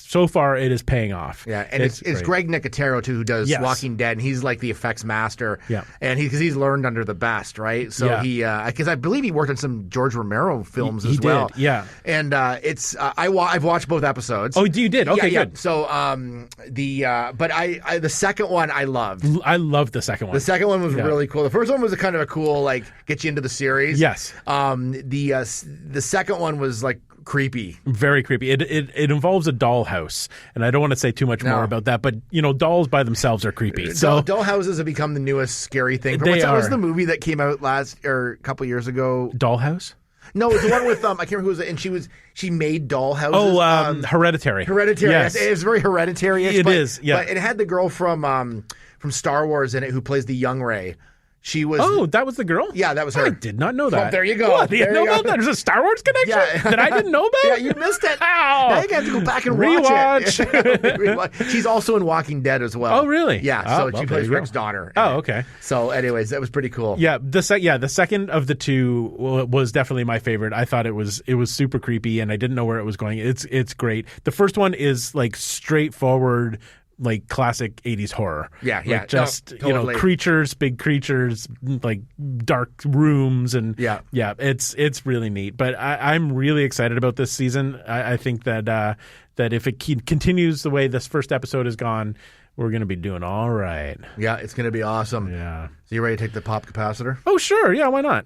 [SPEAKER 4] paying off. Yeah, and it's
[SPEAKER 5] Greg Nicotero too, who does Walking Dead, and he's like the effects master. Yeah, and because he's learned under the best, right? So he, because I believe he worked on some George Romero films as well.
[SPEAKER 4] Did, yeah.
[SPEAKER 5] And I've watched both episodes.
[SPEAKER 4] Oh, you did? Okay, good.
[SPEAKER 5] So but the second one I loved.
[SPEAKER 4] I loved the second one.
[SPEAKER 5] The second one was really cool. The first one was a kind of a cool like get you into the series.
[SPEAKER 4] Yes.
[SPEAKER 5] The second one was like creepy.
[SPEAKER 4] Very creepy. It involves a dollhouse, and I don't want to say too much more about that, but dolls by themselves are creepy. So
[SPEAKER 5] dollhouses have become the newest scary thing. What was the movie that came out a couple years ago?
[SPEAKER 4] Dollhouse?
[SPEAKER 5] No, it's the one with I can't remember who was it, and she made dollhouses.
[SPEAKER 4] Oh, Hereditary.
[SPEAKER 5] Hereditary. Yes. It was very hereditary.
[SPEAKER 4] It is. Yeah.
[SPEAKER 5] But it had the girl from from Star Wars in it who plays the young Rey. She was.
[SPEAKER 4] Oh, that was the girl?
[SPEAKER 5] Yeah, that was her.
[SPEAKER 4] I did not know that.
[SPEAKER 5] Well, there you go.
[SPEAKER 4] What? You
[SPEAKER 5] There
[SPEAKER 4] know
[SPEAKER 5] you go.
[SPEAKER 4] about that? There's a Star Wars connection that I didn't know about?
[SPEAKER 5] Yeah, you missed it.
[SPEAKER 4] Ow.
[SPEAKER 5] Now you have to go back and watch it. Rewatch. She's also in Walking Dead as well.
[SPEAKER 4] Oh, really?
[SPEAKER 5] Yeah,
[SPEAKER 4] Oh,
[SPEAKER 5] so
[SPEAKER 4] well,
[SPEAKER 5] she
[SPEAKER 4] there
[SPEAKER 5] plays
[SPEAKER 4] you go.
[SPEAKER 5] Rick's daughter.
[SPEAKER 4] Oh, okay.
[SPEAKER 5] So, anyways, that was pretty cool.
[SPEAKER 4] Yeah, the second of the two was definitely my favorite. I thought it was super creepy, and I didn't know where it was going. It's great. The first one is like straightforward, like classic 80s horror.
[SPEAKER 5] Yeah.
[SPEAKER 4] Like just
[SPEAKER 5] No, totally.
[SPEAKER 4] creatures, big creatures, like dark rooms, and it's really neat. But I'm really excited about this season. I think that if it continues the way this first episode has gone, we're going to be doing all right.
[SPEAKER 5] Yeah, it's going to be awesome.
[SPEAKER 4] Yeah.
[SPEAKER 5] So you ready to take the pop capacitor?
[SPEAKER 4] Oh, sure. Yeah, why not?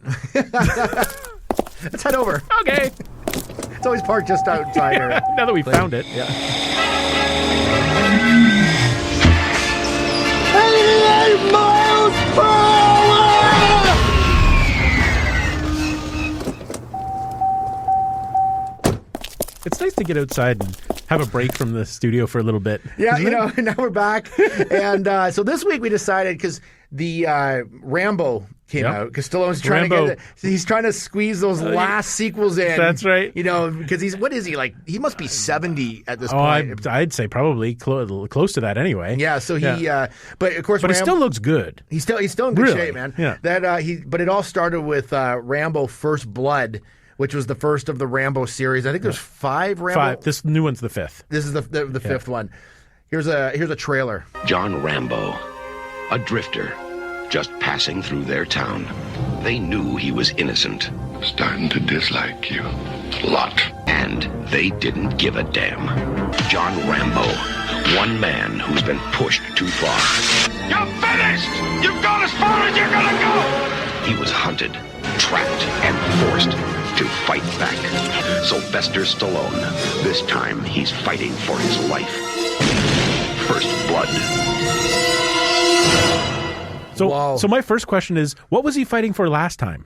[SPEAKER 5] Let's head over.
[SPEAKER 4] Okay.
[SPEAKER 5] It's always parked just outside here.
[SPEAKER 4] Now that we found it.
[SPEAKER 5] Yeah.
[SPEAKER 4] It's nice to get outside and have a break from the studio for a little bit.
[SPEAKER 5] Yeah,
[SPEAKER 4] isn't it?
[SPEAKER 5] now we're back. And so this week we decided, because the Rambo came out, because Stallone's trying he's trying to squeeze those last sequels in.
[SPEAKER 4] That's right.
[SPEAKER 5] You know, because what is he, like, he must be 70 at this
[SPEAKER 4] Oh,
[SPEAKER 5] point.
[SPEAKER 4] I'd say probably close to that anyway.
[SPEAKER 5] Yeah, so he, but of course,
[SPEAKER 4] But it still looks good.
[SPEAKER 5] he's still in good
[SPEAKER 4] Really?
[SPEAKER 5] shape, man.
[SPEAKER 4] Yeah.
[SPEAKER 5] But it all started with Rambo First Blood, which was the first of the Rambo series. I think there's 5 Rambo.
[SPEAKER 4] 5. This new one's the 5th.
[SPEAKER 5] This is the fifth one. Here's a trailer.
[SPEAKER 6] John Rambo, a drifter, just passing through their town. They knew he was innocent.
[SPEAKER 1] Starting to dislike you. A lot.
[SPEAKER 6] And they didn't give a damn. John Rambo, one man who's been pushed too far. You're finished! You've gone as far as you're gonna go! He was hunted, trapped, and forced to fight back. Sylvester Stallone. This time, he's fighting for his life. First blood.
[SPEAKER 4] So my first question is, what was he fighting for last time?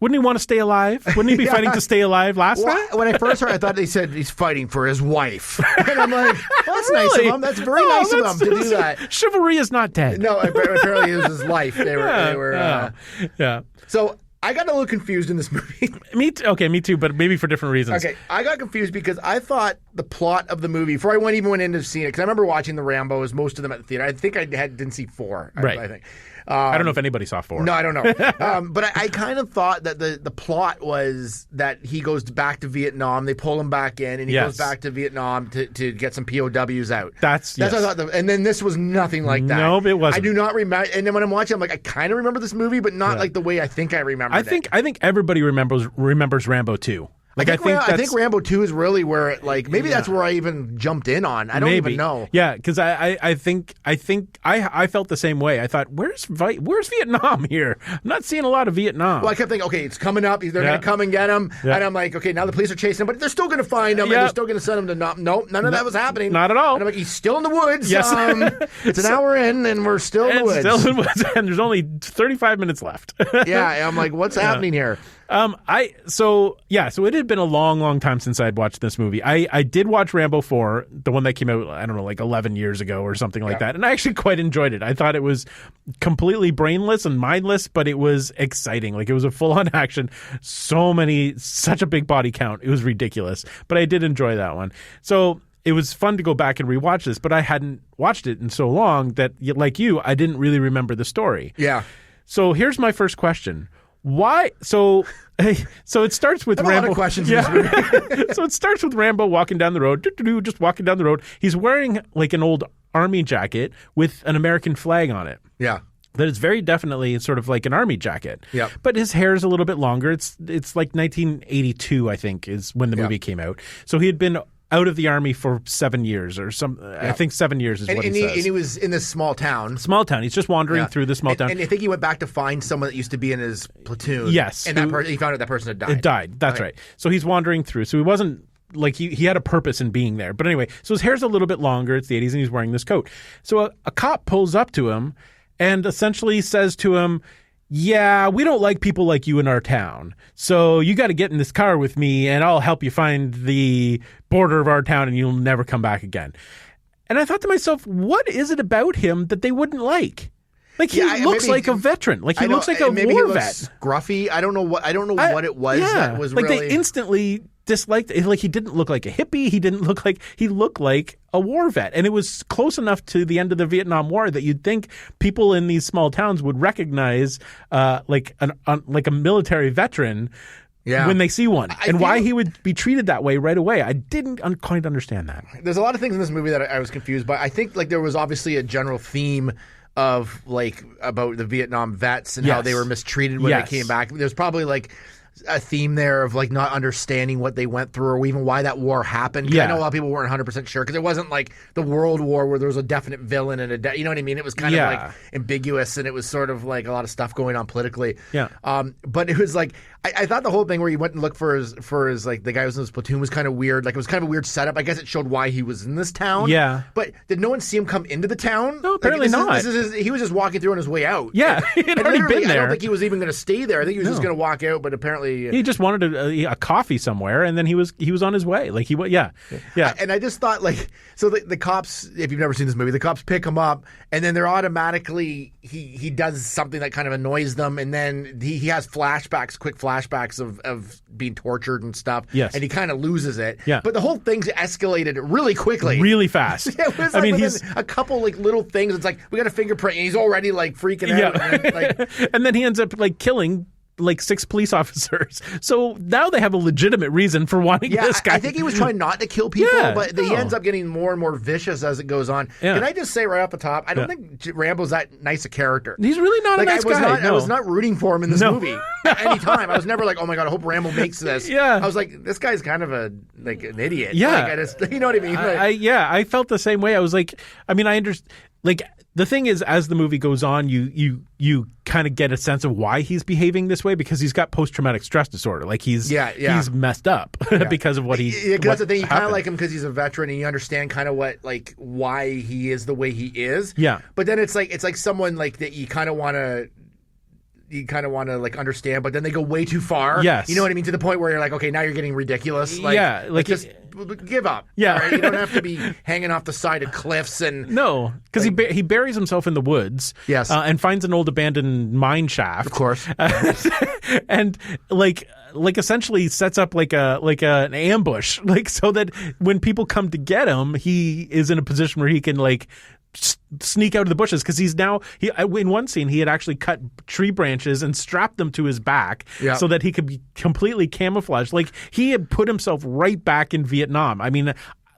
[SPEAKER 4] Wouldn't he want to stay alive? Wouldn't he be fighting to stay alive last time?
[SPEAKER 5] When I first heard, I thought they said he's fighting for his wife, and I'm like, well, that's nice of
[SPEAKER 4] Really?
[SPEAKER 5] him. That's very nice of him to do that.
[SPEAKER 4] Chivalry is not dead.
[SPEAKER 5] No, apparently it was his life. They were.
[SPEAKER 4] Yeah.
[SPEAKER 5] So I got a little confused in this movie.
[SPEAKER 4] Me too, but maybe for different reasons.
[SPEAKER 5] Okay, I got confused because I thought the plot of the movie, before I went into seeing it, because I remember watching the Rambos, most of them at the theater. I think I didn't see 4.
[SPEAKER 4] Right.
[SPEAKER 5] I think.
[SPEAKER 4] I don't know if anybody saw 4.
[SPEAKER 5] No, I don't know. But I kind of thought that the plot was that he goes back to Vietnam. They pull him back in, and he goes back to Vietnam to get some POWs out.
[SPEAKER 4] That's
[SPEAKER 5] what I thought. And then this was nothing like that.
[SPEAKER 4] No, it wasn't.
[SPEAKER 5] I do not remember. And then when I'm watching, I'm like, I kind of remember this movie, but not like the way I think I remember it.
[SPEAKER 4] I think everybody remembers Rambo 2. Like I think
[SPEAKER 5] Rambo 2 is really where it, like, maybe that's where I even jumped in on. I don't even know.
[SPEAKER 4] Yeah, because I think I felt the same way. I thought, where's Vietnam here? I'm not seeing a lot of Vietnam.
[SPEAKER 5] Well, I kept thinking, okay, it's coming up. They're going to come and get him.
[SPEAKER 4] Yeah.
[SPEAKER 5] And I'm like, okay, now the police are chasing him, but they're still going to find him, and they're still going to send him to Nope, none of that was happening.
[SPEAKER 4] Not at all.
[SPEAKER 5] And I'm like, he's still in the woods.
[SPEAKER 4] Yes.
[SPEAKER 5] It's an hour in, and we're still in the woods.
[SPEAKER 4] Still in the woods, and there's only 35 minutes left.
[SPEAKER 5] Yeah, and I'm like, what's happening here?
[SPEAKER 4] So it had been a long time since I'd watched this movie. I did watch Rambo 4, the one that came out, I don't know, like 11 years ago or something like that. And I actually quite enjoyed it. I thought it was completely brainless and mindless, but it was exciting. Like, it was a full-on action. Such a big body count. It was ridiculous. But I did enjoy that one. So it was fun to go back and rewatch this, but I hadn't watched it in so long that, like you, I didn't really remember the story.
[SPEAKER 5] Yeah.
[SPEAKER 4] So here's my first question. Why? So it starts with
[SPEAKER 5] I have
[SPEAKER 4] Rambo.
[SPEAKER 5] A lot of questions. In this movie.
[SPEAKER 4] So it starts with Rambo walking down the road, just walking down the road. He's wearing like an old army jacket with an American flag on it.
[SPEAKER 5] Yeah.
[SPEAKER 4] That is very definitely sort of like an army jacket.
[SPEAKER 5] Yeah.
[SPEAKER 4] But his hair is a little bit longer. It's like 1982, I think, is when the movie came out. So he had been out of the army for 7 years or some. I think 7 years is what he says.
[SPEAKER 5] And he was in this small town.
[SPEAKER 4] Small town. He's just wandering through the small town.
[SPEAKER 5] And I think he went back to find someone that used to be in his platoon.
[SPEAKER 4] Yes.
[SPEAKER 5] And he found out that person had died.
[SPEAKER 4] It died. That's right. So he's wandering through. So he wasn't like he had a purpose in being there. But anyway, so his hair's a little bit longer. It's the 80s, and he's wearing this coat. So a cop pulls up to him and essentially says to him, yeah, we don't like people like you in our town. So you got to get in this car with me and I'll help you find the border of our town and you'll never come back again. And I thought to myself, what is it about him that they wouldn't like? Like he looks like a veteran. Like he looks like a war vet.
[SPEAKER 5] Scruffy. I don't know what it was that was
[SPEAKER 4] like
[SPEAKER 5] really...
[SPEAKER 4] they instantly disliked it. Like he didn't look like a hippie. He looked like a war vet. And it was close enough to the end of the Vietnam War that you'd think people in these small towns would recognize like a military veteran when they see one. Why he would be treated that way right away. I didn't quite understand that.
[SPEAKER 5] There's a lot of things in this movie that I was confused by. I think like there was obviously a general theme of like about the Vietnam vets and how they were mistreated when they came back. There's probably like a theme there of like not understanding what they went through or even why that war happened. I know a lot of people weren't 100% sure because it wasn't like the World War where there was a definite villain and you know what I mean? It was kind of like ambiguous and it was sort of like a lot of stuff going on politically. Yeah. But it was like I thought the whole thing where he went and looked for his like the guy who was in his platoon was kind of weird. Like it was kind of a weird setup. I guess it showed why he was in this town. Yeah. But did no one see him come into the town?
[SPEAKER 4] No, apparently not.
[SPEAKER 5] He was just walking through on his way out.
[SPEAKER 4] Yeah. He had already been there.
[SPEAKER 5] I don't think he was even going to stay there. I think he was just going to walk out. But apparently
[SPEAKER 4] he just wanted a coffee somewhere, and then he was on his way. Like yeah.
[SPEAKER 5] And I just thought like so the cops. If you've never seen this movie, the cops pick him up, and then they're automatically he does something that kind of annoys them, and then he has quick flashbacks of being tortured and stuff. Yes. And he kind of loses it. Yeah. But the whole thing's escalated really quickly.
[SPEAKER 4] Really fast.
[SPEAKER 5] It was he's a couple like little things. It's like we got a fingerprint and he's already like freaking out. And,
[SPEAKER 4] and then he ends up like killing like 6 police officers. So now they have a legitimate reason for wanting this guy.
[SPEAKER 5] I think he was trying not to kill people, but he ends up getting more and more vicious as it goes on. Yeah. Can I just say right off the top, I don't think Rambo's that nice a character.
[SPEAKER 4] He's really not a nice guy.
[SPEAKER 5] I was not rooting for him in this movie at any time. I was never like, oh my God, I hope Rambo makes this. I was like, this guy's kind of an idiot.
[SPEAKER 4] Yeah.
[SPEAKER 5] Like, you know what I mean?
[SPEAKER 4] I felt the same way. I was like, I mean, I understand. Like the thing is, as the movie goes on, you kind of get a sense of why he's behaving this way because he's got post-traumatic stress disorder. Like he's messed up because of what he.
[SPEAKER 5] Yeah, that's the thing. You kind of like him because he's a veteran and you understand kind of why he is the way he is. Yeah. But then it's like someone like that you kind of want to. Like understand, but then they go way too far. Yes. You know what I mean? To the point where you're like, okay, now you're getting ridiculous. Like just give up. Yeah. Right? You don't have to be hanging off the side of cliffs and
[SPEAKER 4] no, because he buries himself in the woods. Yes. And finds an old abandoned mine shaft.
[SPEAKER 5] Of course.
[SPEAKER 4] And like essentially sets up like an ambush, like so that when people come to get him, he is in a position where he can like sneak out of the bushes because in one scene he had actually cut tree branches and strapped them to his back so that he could be completely camouflaged. Like he had put himself right back in Vietnam. I mean,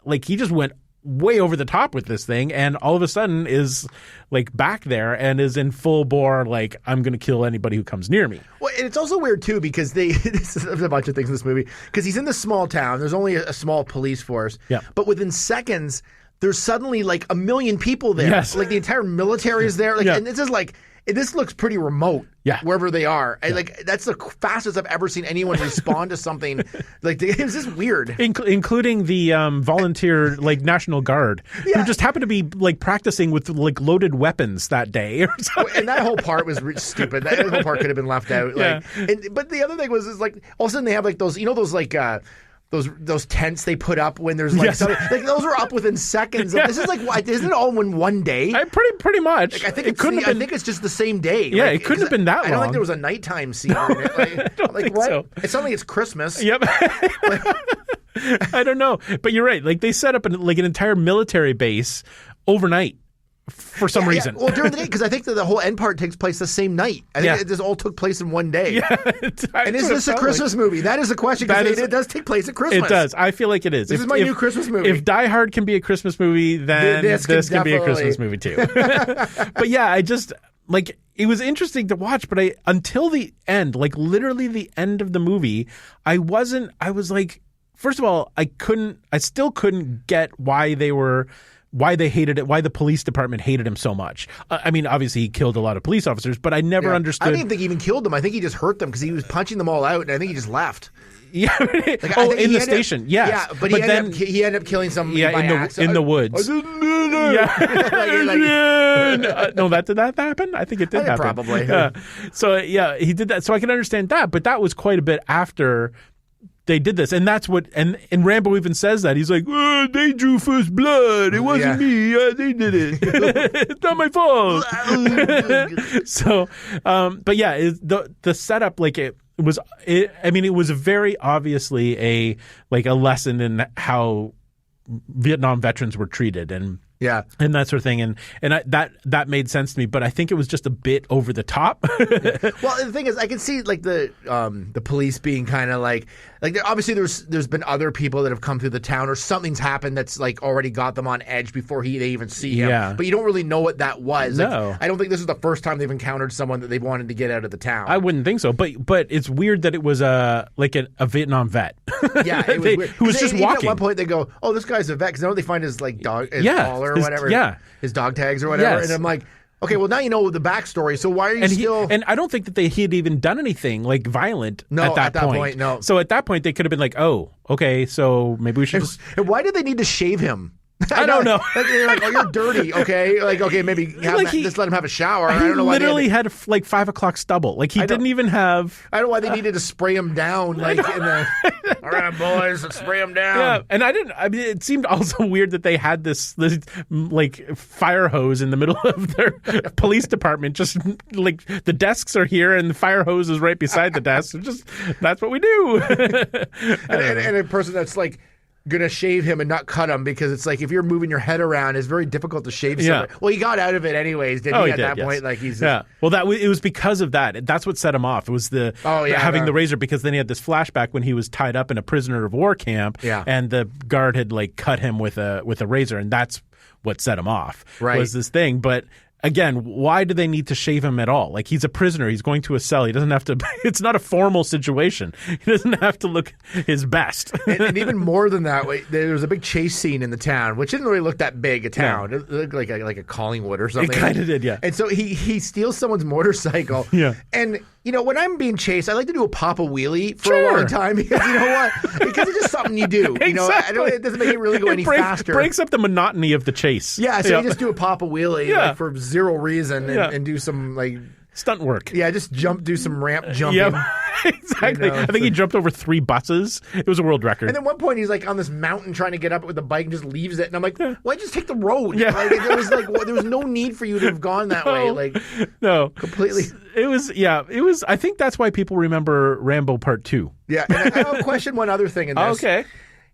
[SPEAKER 4] like he just went way over the top with this thing and all of a sudden is like back there and is in full bore like I'm going to kill anybody who comes near me.
[SPEAKER 5] Well, and it's also weird too because there's a bunch of things in this movie because he's in this small town. There's only a small police force. Yeah. But within seconds there's suddenly like 1 million people there. Yes. Like the entire military is there. Like, and this looks pretty remote. Yeah. Wherever they are. Yeah. Like that's the fastest I've ever seen anyone respond to something. Like it was just weird.
[SPEAKER 4] Including the volunteer like National Guard who just happened to be like practicing with like loaded weapons that day or something.
[SPEAKER 5] And that whole part was stupid. That whole part could have been left out. Like, but the other thing was like all of a sudden they have like those like those tents they put up when there's like something, like those were up within seconds. This is like isn't it all in one day?
[SPEAKER 4] Pretty much.
[SPEAKER 5] Like, I think I think it's just the same day.
[SPEAKER 4] Yeah, like, it couldn't have been that long.
[SPEAKER 5] I don't think there was a nighttime scene in it. Like,
[SPEAKER 4] I don't think
[SPEAKER 5] what?
[SPEAKER 4] So.
[SPEAKER 5] It's something. It's Christmas.
[SPEAKER 4] Yep. I don't know, but you're right. Like they set up an entire military base overnight. For some reason.
[SPEAKER 5] Well, during the day, because I think that the whole end part takes place the same night. I think this all took place in one day. Yeah, and is this a Christmas movie? That is the question, because it does take place at Christmas.
[SPEAKER 4] It does. I feel like it is.
[SPEAKER 5] This is my new Christmas movie.
[SPEAKER 4] If Die Hard can be a Christmas movie, then this can be a Christmas movie too. But yeah, I just, like, it was interesting to watch, but until the end, like literally the end of the movie, I was like, first of all, I still couldn't get why they hated it, why the police department hated him so much. I mean, obviously he killed a lot of police officers, but I never understood.
[SPEAKER 5] I didn't think he even killed them. I think he just hurt them because he was punching them all out, and I think he just left.
[SPEAKER 4] Yeah. Like, in the station. Yes.
[SPEAKER 5] Yeah, but he ended up killing somebody by accident.
[SPEAKER 4] In the woods. No, did that happen? I think it did happen.
[SPEAKER 5] Probably.
[SPEAKER 4] So yeah, he did that. So I can understand that, but that was quite a bit after they did this, and that's what, and Rambo even says that he's like, they drew first blood. It wasn't me. They did it. It's not my fault. So, but yeah, the setup, like it was very obviously a lesson in how Vietnam veterans were treated and that sort of thing, and that made sense to me. But I think it was just a bit over the top.
[SPEAKER 5] Well, the thing is, I can see like the police being kind of like obviously there's been other people that have come through the town or something's happened that's like already got them on edge before they even see him.
[SPEAKER 4] Yeah.
[SPEAKER 5] But you don't really know what that was.
[SPEAKER 4] No.
[SPEAKER 5] Like, I don't think this is the first time they've encountered someone that they wanted to get out of the town.
[SPEAKER 4] I wouldn't think so. But it's weird that it was a Vietnam vet.
[SPEAKER 5] Yeah, it was weird.
[SPEAKER 4] Who was just walking.
[SPEAKER 5] At one point they go, "Oh, this guy's a vet," because they find his dog, his collar or whatever, his dog tags or whatever, and I'm like, okay, well now you know the backstory. So why are you still?
[SPEAKER 4] And I don't think that he had even done anything like violent
[SPEAKER 5] at
[SPEAKER 4] that point.
[SPEAKER 5] No.
[SPEAKER 4] So at that point they could have been like, oh, okay, so maybe we should.
[SPEAKER 5] And why did they need to shave him?
[SPEAKER 4] I don't know.
[SPEAKER 5] You're like, oh, you're dirty. Okay, okay, maybe just let him have a shower. I don't know why
[SPEAKER 4] he literally had like 5 o'clock stubble. Like he didn't even have.
[SPEAKER 5] I don't know why they needed to spray him down. Like in the all right, boys, let's spray him down.
[SPEAKER 4] Yeah, and I mean, it seemed also weird that they had this like fire hose in the middle of their police department. Just like the desks are here and the fire hose is right beside the desk. That's what we do.
[SPEAKER 5] and a person that's like gonna shave him and not cut him, because it's like if you're moving your head around, it's very difficult to shave someone. Well, he got out of it anyways, didn't he? At that point, like he's
[SPEAKER 4] well, it was because of that. That's what set him off. It was having the razor, because then he had this flashback when he was tied up in a prisoner of war camp, and the guard had like cut him with a razor, and that's what set him off.
[SPEAKER 5] Right.
[SPEAKER 4] Was this thing, but. Again, why do they need to shave him at all? Like, he's a prisoner. He's going to a cell. He doesn't have to – it's not a formal situation. He doesn't have to look his best.
[SPEAKER 5] and even more than that, there was a big chase scene in the town, which didn't really look that big a town. No. It looked like a Collingwood or something.
[SPEAKER 4] It kind of did, yeah.
[SPEAKER 5] And so he steals someone's motorcycle.
[SPEAKER 4] Yeah.
[SPEAKER 5] And – when I'm being chased, I like to do a pop a wheelie for a long time, because you know what? Because it's just something you do.
[SPEAKER 4] Exactly.
[SPEAKER 5] It doesn't make it really go any faster.
[SPEAKER 4] Breaks up the monotony of the chase.
[SPEAKER 5] Yeah, so you just do a pop a wheelie for zero reason and do some like
[SPEAKER 4] stunt work.
[SPEAKER 5] Yeah, just do some ramp jumping.
[SPEAKER 4] Yep. Exactly. I think he jumped over 3 buses. It was a world record.
[SPEAKER 5] And then at one point he's like on this mountain trying to get up with the bike and just leaves it. And I'm like, why just take the road?
[SPEAKER 4] Yeah.
[SPEAKER 5] Like, there was no need for you to have gone that way. Like,
[SPEAKER 4] no,
[SPEAKER 5] completely.
[SPEAKER 4] It was. I think that's why people remember Rambo Part 2.
[SPEAKER 5] Yeah. And I have question one other thing in this.
[SPEAKER 4] Okay.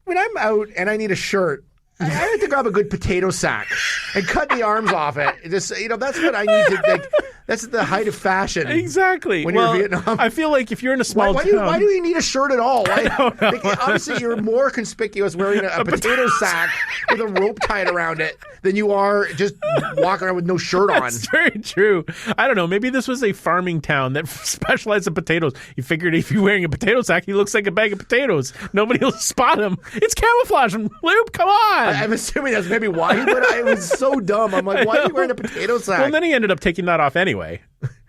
[SPEAKER 5] When I'm out and I need a shirt, I have to grab a good potato sack and cut the arms off it. Just that's what I need to like. That's the height of fashion.
[SPEAKER 4] Exactly.
[SPEAKER 5] When you're in Vietnam,
[SPEAKER 4] I feel like if you're in a small town,
[SPEAKER 5] why do you need a shirt at all? Obviously, you're more conspicuous wearing a potato sack with a rope tied around it than you are just walking around with no shirt on.
[SPEAKER 4] That's very true. I don't know. Maybe this was a farming town that specialized in potatoes. You figured if you're wearing a potato sack, he looks like a bag of potatoes. Nobody will spot him. It's camouflage. Luke, come on.
[SPEAKER 5] I'm assuming that's maybe why. But it was so dumb. I'm like, why are you wearing a potato sack?
[SPEAKER 4] Well, and then he ended up taking that off anyway.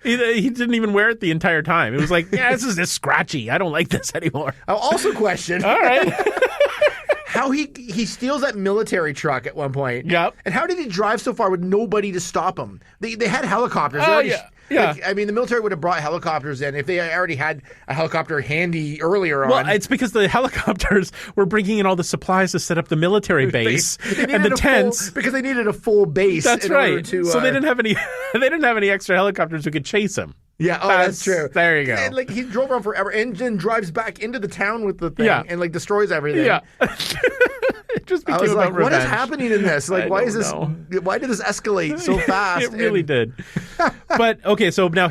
[SPEAKER 4] He didn't even wear it the entire time. It was like, this is just scratchy. I don't like this anymore.
[SPEAKER 5] I'll also question.
[SPEAKER 4] All right.
[SPEAKER 5] How he steals that military truck at one point.
[SPEAKER 4] Yep.
[SPEAKER 5] And how did he drive so far with nobody to stop him? They had helicopters.
[SPEAKER 4] Yeah.
[SPEAKER 5] Like, I mean, the military would have brought helicopters in if they already had a helicopter handy earlier on.
[SPEAKER 4] Well, it's because the helicopters were bringing in all the supplies to set up the military base and the tents.
[SPEAKER 5] Because they needed a full base.
[SPEAKER 4] That's right.
[SPEAKER 5] So
[SPEAKER 4] they didn't have any. They didn't have any extra helicopters who could chase him.
[SPEAKER 5] Yeah, that's true.
[SPEAKER 4] There you go.
[SPEAKER 5] And like he drove around forever and then drives back into the town with the thing and like destroys everything.
[SPEAKER 4] Yeah. It just became about revenge.
[SPEAKER 5] What is happening in this? Like, why did this escalate so fast?
[SPEAKER 4] It really did. But okay, so now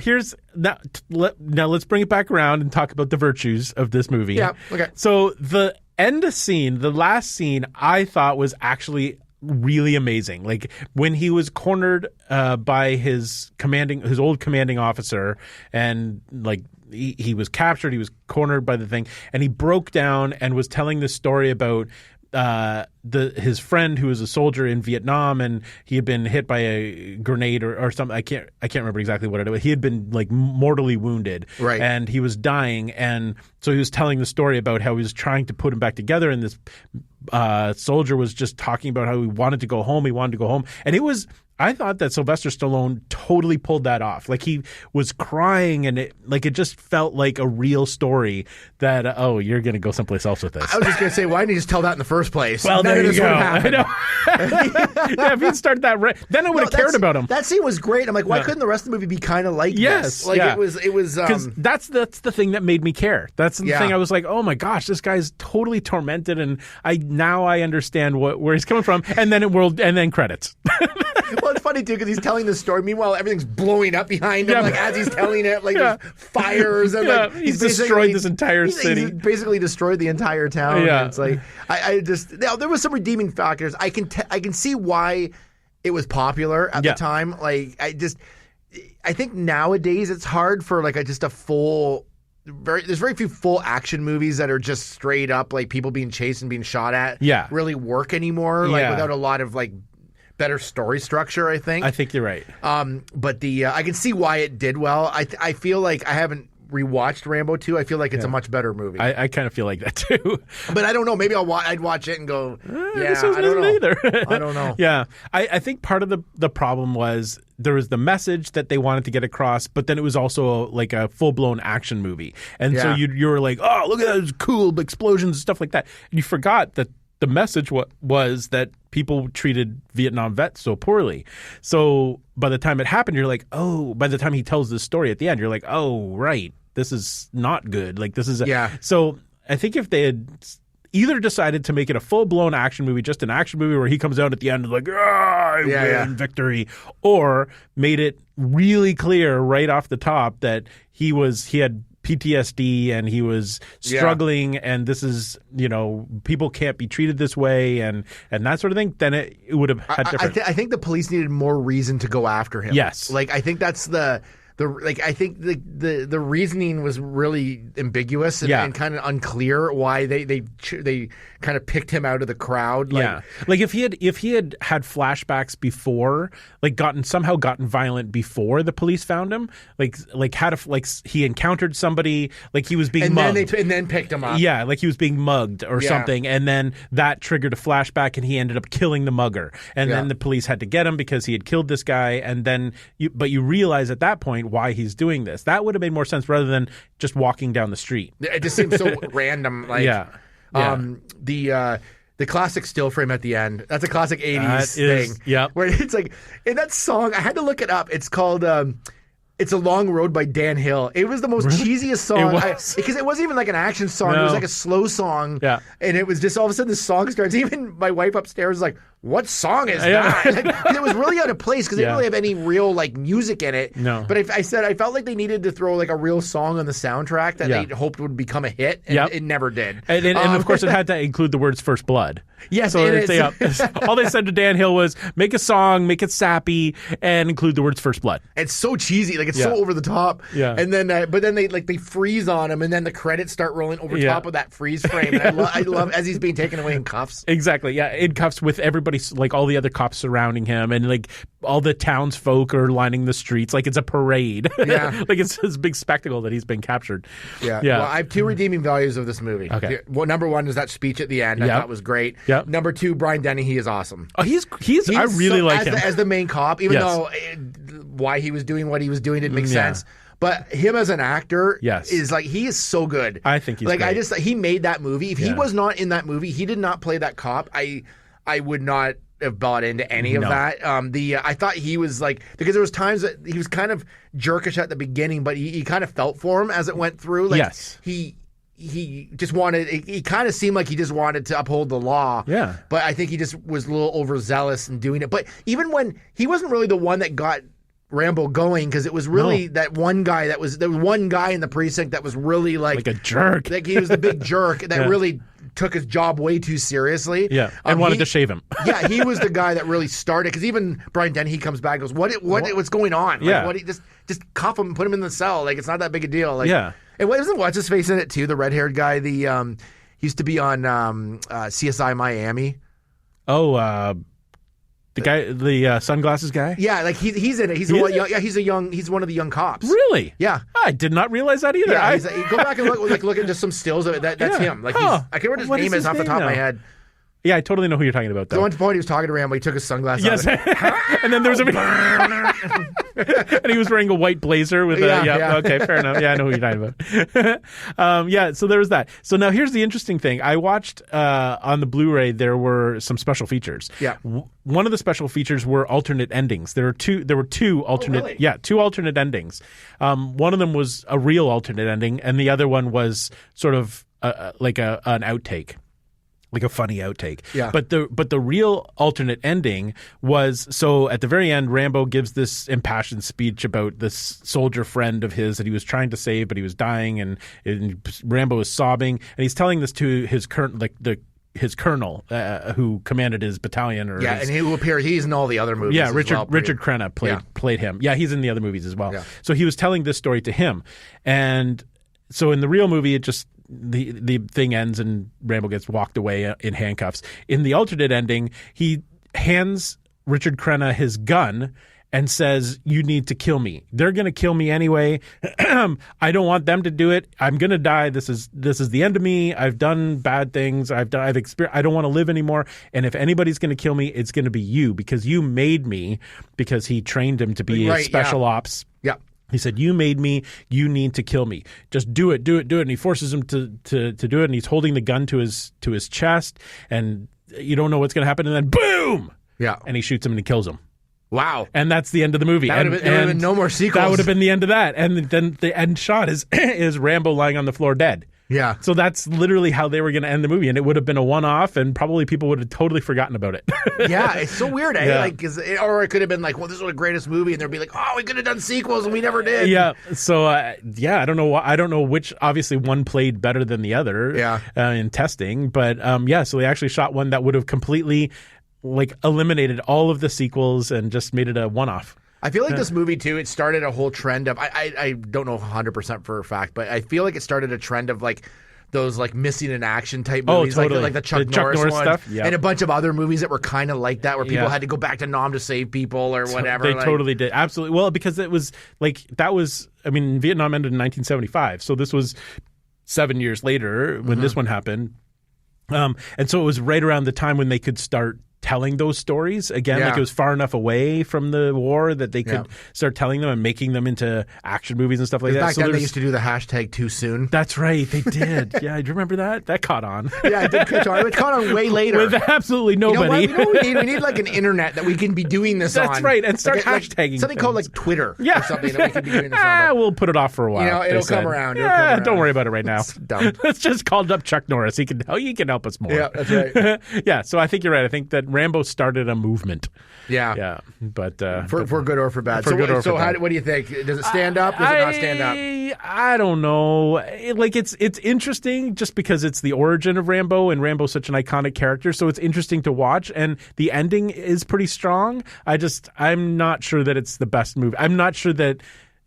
[SPEAKER 4] now let's bring it back around and talk about the virtues of this movie.
[SPEAKER 5] Yeah. Okay.
[SPEAKER 4] So the end scene, the last scene, I thought was actually really amazing. Like when he was cornered by his old commanding officer, and like he was captured, he was cornered by the thing, and he broke down and was telling this story about his friend who was a soldier in Vietnam, and he had been hit by a grenade or something. I can't remember exactly what it was. He had been like mortally wounded,
[SPEAKER 5] right?
[SPEAKER 4] And he was dying, and so he was telling the story about how he was trying to put him back together, and this soldier was just talking about how he wanted to go home. And it was. I thought that Sylvester Stallone totally pulled that off. Like, he was crying, and it just felt like a real story that, you're going to go someplace else with this.
[SPEAKER 5] I was just going to say, why didn't you just tell that in the first place?
[SPEAKER 4] Well,
[SPEAKER 5] None
[SPEAKER 4] there
[SPEAKER 5] of
[SPEAKER 4] you
[SPEAKER 5] this
[SPEAKER 4] go.
[SPEAKER 5] would happen.
[SPEAKER 4] Yeah, if he'd started that right, then I would have cared about him.
[SPEAKER 5] That scene was great. I'm like, why couldn't the rest of the movie be kind of like this? Like, it was because
[SPEAKER 4] that's the thing that made me care. That's the thing. I was like, oh my gosh, this guy's totally tormented, and I understand where he's coming from. And then credits.
[SPEAKER 5] Well, it's funny too because he's telling this story. Meanwhile, everything's blowing up behind him, like as he's telling it, like there's fires and like
[SPEAKER 4] he's destroyed this entire city.
[SPEAKER 5] He's basically destroyed the entire town.
[SPEAKER 4] Yeah,
[SPEAKER 5] and it's like I just there was some redeeming factors. I can see why it was popular at the time. Like I think nowadays it's hard for like just a full. There's very few full action movies that are just straight up like people being chased and being shot at.
[SPEAKER 4] Yeah,
[SPEAKER 5] really work anymore. Like without a lot of like. Better story structure, I think.
[SPEAKER 4] I think you're right.
[SPEAKER 5] But I can see why it did well. I feel like I haven't rewatched Rambo 2. I feel like it's a much better movie.
[SPEAKER 4] I kind of feel like that too.
[SPEAKER 5] But I don't know. Maybe I'd watch it and go,
[SPEAKER 4] this I don't know. Either.
[SPEAKER 5] I don't know.
[SPEAKER 4] Yeah. I think part of the problem was there was the message that they wanted to get across, but then it was also like a full-blown action movie. And so you were like, oh, look at those cool explosions and stuff like that. And you forgot that the message was that people treated Vietnam vets so poorly. So by the time it happened, you're like, by the time he tells this story at the end, you're like, oh, right, this is not good. Like, this is So I think if they had either decided to make it a full-blown action movie, just an action movie where he comes out at the end and like, I win victory, or made it really clear right off the top that he had PTSD and he was struggling and this is, people can't be treated this way and that sort of thing, then it would have had different.
[SPEAKER 5] I think the police needed more reason to go after him.
[SPEAKER 4] Yes.
[SPEAKER 5] Like, I think that's I think the reasoning was really ambiguous and kind of unclear why they kind of picked him out of the crowd.
[SPEAKER 4] Like if he had had flashbacks before, like somehow gotten violent before the police found him, like he encountered somebody, like he was being mugged,
[SPEAKER 5] and then picked him up.
[SPEAKER 4] Yeah, like he was being mugged or something, and then that triggered a flashback, and he ended up killing the mugger, and then the police had to get him because he had killed this guy, and then you realize at that point why he's doing this. That would have made more sense rather than just walking down the street.
[SPEAKER 5] It just seems so random. Like, the classic still frame at the end. That's a classic 80s thing.
[SPEAKER 4] Yeah.
[SPEAKER 5] Where it's like, in that song, I had to look it up. It's called It's a Long Road by Dan Hill. It was the most cheesiest song. Because it wasn't even like an action song. No. It was like a slow song.
[SPEAKER 4] Yeah.
[SPEAKER 5] And it was just all of a sudden the song starts. Even my wife upstairs was like, what song is that? Like, it was really out of place because they didn't really have any real like music in it.
[SPEAKER 4] No.
[SPEAKER 5] But I felt like they needed to throw like a real song on the soundtrack that they hoped would become a hit. And it never did.
[SPEAKER 4] And of course it had to include the words First Blood.
[SPEAKER 5] Yes,
[SPEAKER 4] so all they said to Dan Hill was make a song, make it sappy, and include the words First Blood.
[SPEAKER 5] It's so cheesy, like it's so over the top.
[SPEAKER 4] Yeah.
[SPEAKER 5] And then, but then they freeze on him, and then the credits start rolling over top of that freeze frame. And I love as he's being taken away in cuffs.
[SPEAKER 4] Exactly. Yeah, in cuffs with everybody, like all the other cops surrounding him, and like all the townsfolk are lining the streets, like it's a parade.
[SPEAKER 5] Yeah.
[SPEAKER 4] Like it's this big spectacle that he's been captured.
[SPEAKER 5] Yeah.
[SPEAKER 4] Yeah.
[SPEAKER 5] Well, I have two redeeming values of this movie.
[SPEAKER 4] Okay.
[SPEAKER 5] Well, number one is that speech at the end. I thought was great.
[SPEAKER 4] Yep.
[SPEAKER 5] Number two, Brian Dennehy is awesome.
[SPEAKER 4] Oh, he's I really like him
[SPEAKER 5] as the main cop, even though why he was doing what he was doing didn't make sense. But him as an actor is like, he is so good.
[SPEAKER 4] I think he's
[SPEAKER 5] like
[SPEAKER 4] great.
[SPEAKER 5] He made that movie. If he was not in that movie, he did not play that cop. I would not have bought into any of that. I thought he was like, because there was times that he was kind of jerkish at the beginning, but he kind of felt for him as it went through. Like he just wanted, he kind of seemed like he just wanted to uphold the law.
[SPEAKER 4] Yeah.
[SPEAKER 5] But I think he just was a little overzealous in doing it. But even when he wasn't really the one that got Rambo going, because it was really there was one guy in the precinct that was really like
[SPEAKER 4] a jerk.
[SPEAKER 5] Like he was the big jerk that really took his job way too seriously.
[SPEAKER 4] Yeah, and wanted to shave him.
[SPEAKER 5] Yeah, he was the guy that really started, because even Brian Dennehy comes back and goes, what's going on? Like, just cuff him and put him in the cell. Like, it's not that big a deal. Like, and wasn't what's his face in it too? The red haired guy. He used to be on CSI Miami.
[SPEAKER 4] Oh, the guy, the sunglasses guy.
[SPEAKER 5] Yeah, like he's in it. He's he's one of the young cops.
[SPEAKER 4] Really?
[SPEAKER 5] Yeah.
[SPEAKER 4] I did not realize that either.
[SPEAKER 5] Yeah, go back and look at just some stills of it. That's him. Like I can't remember what his name is off the top of my head.
[SPEAKER 4] Yeah, I totally know who you're talking about, though.
[SPEAKER 5] At one point, he was talking to Rambo. He took his sunglasses off.
[SPEAKER 4] Yes. And then there was and he was wearing a white blazer with
[SPEAKER 5] Yeah.
[SPEAKER 4] Okay, fair enough. Yeah, I know who you're talking about. So there was that. So now here's the interesting thing. I watched on the Blu-ray, there were some special features.
[SPEAKER 5] Yeah.
[SPEAKER 4] One of the special features were alternate endings. There were two alternate.
[SPEAKER 5] Oh, really?
[SPEAKER 4] Yeah, two alternate endings. One of them was a real alternate ending, and the other one was sort of like an outtake. Like a funny outtake.
[SPEAKER 5] Yeah.
[SPEAKER 4] But the real alternate ending was, so at the very end, Rambo gives this impassioned speech about this soldier friend of his that he was trying to save, but he was dying, and Rambo is sobbing, and he's telling this to his his colonel who commanded his battalion.
[SPEAKER 5] And he will appear. He's in all the other movies.
[SPEAKER 4] Yeah, Richard Crenna played him. Yeah, he's in the other movies as well. Yeah. So he was telling this story to him, and so in the real movie, it just the thing ends and Rambo gets walked away in handcuffs. In the alternate ending, he hands Richard Crenna his gun and says, "You need to kill me. They're going to kill me anyway. I don't want them to do it. I'm going to die. This is the end of me. I've done bad things. I've experienced. I don't want to live anymore. And if anybody's going to kill me, it's going to be you, because you made me." Because he trained him to be a special ops.
[SPEAKER 5] Yeah.
[SPEAKER 4] He said, "You made me. You need to kill me. Just do it, do it, do it." And he forces him to do it. And he's holding the gun to his chest, and you don't know what's going to happen. And then boom!
[SPEAKER 5] Yeah.
[SPEAKER 4] And he shoots him and he kills him.
[SPEAKER 5] Wow.
[SPEAKER 4] And that's the end of the movie.
[SPEAKER 5] There would have been no more sequels.
[SPEAKER 4] That would have been the end of that. And then the end shot is Rambo lying on the floor dead.
[SPEAKER 5] Yeah.
[SPEAKER 4] So that's literally how they were going to end the movie, and it would have been a one-off, and probably people would have totally forgotten about it.
[SPEAKER 5] Yeah, it's so weird, eh?
[SPEAKER 4] Yeah.
[SPEAKER 5] Like, or it could have been like, well, this was the greatest movie, and they'd be like, oh, we could have done sequels, and we never did.
[SPEAKER 4] Yeah. So I don't know. I don't know which. Obviously, one played better than the other.
[SPEAKER 5] Yeah.
[SPEAKER 4] In testing, but So they actually shot one that would have completely eliminated all of the sequels and just made it a one-off.
[SPEAKER 5] I feel like this movie, too, it started a whole trend of, I don't know 100% for a fact, but I feel like it started a trend of those missing in action type movies,
[SPEAKER 4] totally.
[SPEAKER 5] like the Chuck Norris one,
[SPEAKER 4] stuff, yeah.
[SPEAKER 5] and a bunch of other movies that were kind of like that, where people had to go back to Nam to save people or whatever.
[SPEAKER 4] They totally did. Absolutely. Well, because it was Vietnam ended in 1975, so this was 7 years later when this one happened. And so it was right around the time when they could start telling those stories again. Like it was far enough away from the war that they could start telling them and making them into action movies and stuff like that.
[SPEAKER 5] Back then they used to do the hashtag too soon.
[SPEAKER 4] That's right, they did. Yeah, do you remember that? That caught on.
[SPEAKER 5] Yeah, it did catch on. It caught on way later.
[SPEAKER 4] With absolutely nobody.
[SPEAKER 5] You know what we need? We need like an internet that we can be doing this on.
[SPEAKER 4] That's right, and start hashtagging
[SPEAKER 5] something called like Twitter or something that we can be doing this on.
[SPEAKER 4] We'll put it off for a while.
[SPEAKER 5] It'll come around.
[SPEAKER 4] Don't worry about it right now.
[SPEAKER 5] It's dumb.
[SPEAKER 4] Let's just call up Chuck Norris. He can help us more.
[SPEAKER 5] Yeah, that's right.
[SPEAKER 4] Yeah, so I think you're right. I think that Rambo started a movement.
[SPEAKER 5] Yeah.
[SPEAKER 4] But
[SPEAKER 5] for good or for bad.
[SPEAKER 4] For good or for bad.
[SPEAKER 5] What do you think? Does it stand up? Does it not stand up?
[SPEAKER 4] I don't know. It's interesting just because it's the origin of Rambo, and Rambo's such an iconic character, so it's interesting to watch, and the ending is pretty strong. I'm not sure that it's the best movie. I'm not sure that,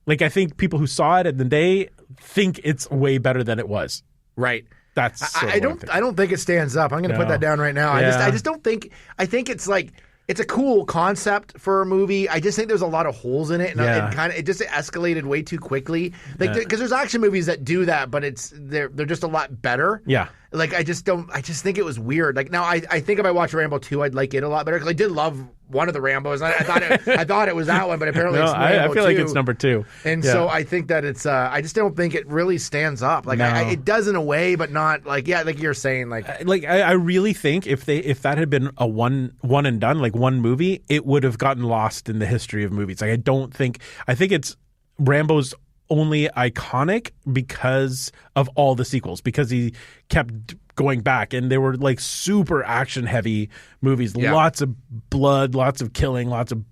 [SPEAKER 4] I think people who saw it in the day think it's way better than it was.
[SPEAKER 5] Right.
[SPEAKER 4] That's
[SPEAKER 5] I don't think it stands up. I'm going to put that down right now.
[SPEAKER 4] Yeah.
[SPEAKER 5] I just don't think. I think it's it's a cool concept for a movie. I just think there's a lot of holes in it, and it just escalated way too quickly. Because there's action movies that do that, but they're just a lot better.
[SPEAKER 4] Yeah.
[SPEAKER 5] I just think it was weird. Now I think if I watched Rambo 2, I'd like it a lot better, because I did love one of the Rambos. I thought it was that one, but apparently it's Rambo 2.
[SPEAKER 4] I feel like it's number 2.
[SPEAKER 5] And so I think that it's I just don't think it really stands up. It does in a way, but not like you're saying.
[SPEAKER 4] I really think if that had been a one and done, one movie, it would have gotten lost in the history of movies. I think it's Rambo's only iconic because of all the sequels, because he kept going back, and they were super action heavy movies, lots of blood, lots of killing, lots of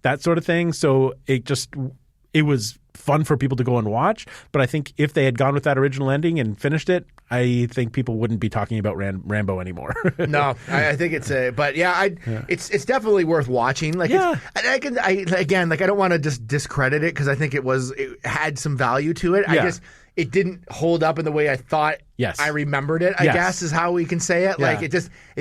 [SPEAKER 4] that sort of thing. So it was fun for people to go and watch. But I think if they had gone with that original ending and finished it, I think people wouldn't be talking about Rambo anymore.
[SPEAKER 5] No, I think it's it's definitely worth watching. I don't want to just discredit it, because I think it had some value to it.
[SPEAKER 4] Yeah.
[SPEAKER 5] It didn't hold up in the way I thought
[SPEAKER 4] Yes.
[SPEAKER 5] I remembered it, I
[SPEAKER 4] Yes.
[SPEAKER 5] guess is how we can say it.
[SPEAKER 4] Yeah.
[SPEAKER 5] Like, it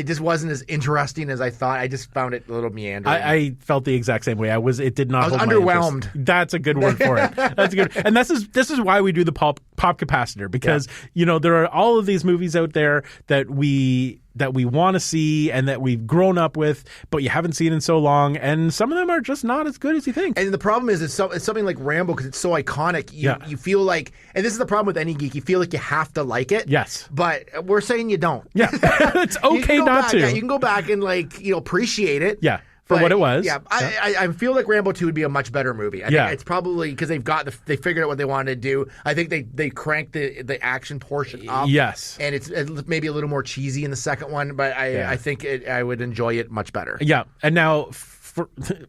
[SPEAKER 5] just wasn't as interesting as I thought. I just found it a little meandering.
[SPEAKER 4] I felt the exact same way. It did not.
[SPEAKER 5] I was
[SPEAKER 4] hold my
[SPEAKER 5] underwhelmed.
[SPEAKER 4] interest. That's a good word for it. That's a good. And this is why we do the POPcapacitor, because there are all of these movies out there that we want to see and that we've grown up with, but you haven't seen in so long, and some of them are just not as good as you think.
[SPEAKER 5] And the problem is, it's something like Rambo, because it's so iconic. You feel like, and this is the problem with any geek, you feel like you have to like it.
[SPEAKER 4] Yes.
[SPEAKER 5] But we're saying you don't.
[SPEAKER 4] Yeah. It's okay not to.
[SPEAKER 5] Yeah, you can go back and appreciate it.
[SPEAKER 4] Yeah. For what it was.
[SPEAKER 5] Yeah. I feel like Rambo 2 would be a much better movie. I think it's probably because they figured out what they wanted to do. I think they cranked the action portion up.
[SPEAKER 4] Yes.
[SPEAKER 5] And it's maybe a little more cheesy in the second one, but I think I would enjoy it much better.
[SPEAKER 4] Yeah. And now,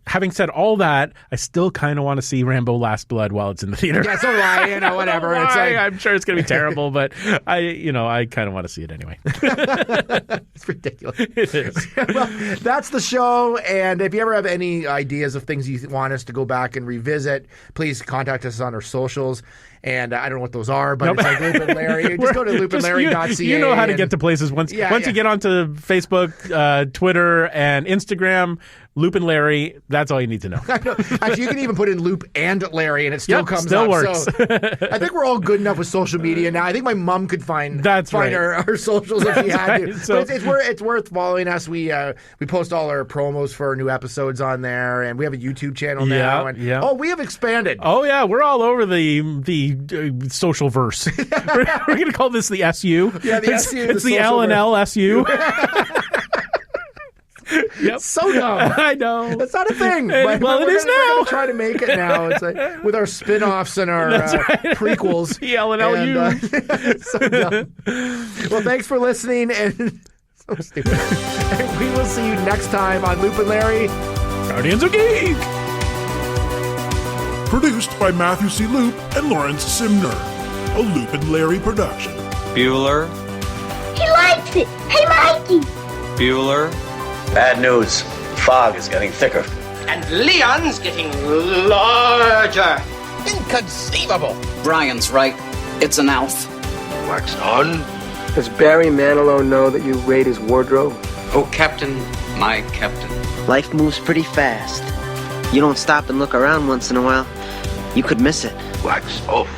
[SPEAKER 4] having said all that, I still kind of want to see Rambo Last Blood while it's in the theater.
[SPEAKER 5] Yeah, so do I, whatever. It's like,
[SPEAKER 4] I'm sure it's going to be terrible, but I kind of want to see it anyway.
[SPEAKER 5] It's ridiculous.
[SPEAKER 4] It is.
[SPEAKER 5] Well, that's the show. And if you ever have any ideas of things you want us to go back and revisit, please contact us on our socials. And I don't know what those are, but it's like Loop and Larry. Just go to loopandlarry.ca.
[SPEAKER 4] You know how to get to places once you get onto Facebook, Twitter, and Instagram. Loop and Larry, that's all you need to know.
[SPEAKER 5] I know. Actually, you can even put in Loop and Larry, and it still comes
[SPEAKER 4] still
[SPEAKER 5] up.
[SPEAKER 4] Works.
[SPEAKER 5] So I think we're all good enough with social media now. I think my mom could find
[SPEAKER 4] right.
[SPEAKER 5] our socials if she had to.
[SPEAKER 4] Right. So,
[SPEAKER 5] but it's worth following us. We post all our promos for our new episodes on there, and we have a YouTube channel now. And we have expanded.
[SPEAKER 4] Oh yeah, we're all over the social verse. we're going to call this the SU.
[SPEAKER 5] Yeah, the SU.
[SPEAKER 4] It's the L&LSU. Yep.
[SPEAKER 5] So dumb.
[SPEAKER 4] I know.
[SPEAKER 5] That's not a thing. But
[SPEAKER 4] well, it is now.
[SPEAKER 5] We're going to try to make it now. It's like with our spin-offs and our prequels.
[SPEAKER 4] The L&LU.
[SPEAKER 5] So dumb. Well, thanks for listening. And so stupid. And we will see you next time on Loop and Larry.
[SPEAKER 4] Guardians of Geek.
[SPEAKER 1] Produced by Matthew C. Loop and Lawrence Simner. A Loop and Larry production.
[SPEAKER 7] Bueller.
[SPEAKER 8] He likes it. Hey, Mikey.
[SPEAKER 7] Bueller.
[SPEAKER 9] Bad news. Fog is getting thicker.
[SPEAKER 10] And Leon's getting larger.
[SPEAKER 9] Inconceivable.
[SPEAKER 11] Brian's right. It's an Alf.
[SPEAKER 6] Wax on.
[SPEAKER 12] Does Barry Manilow know that you raid his wardrobe?
[SPEAKER 11] Oh, Captain, my Captain.
[SPEAKER 13] Life moves pretty fast. You don't stop and look around once in a while, you could miss it.
[SPEAKER 6] Wax off.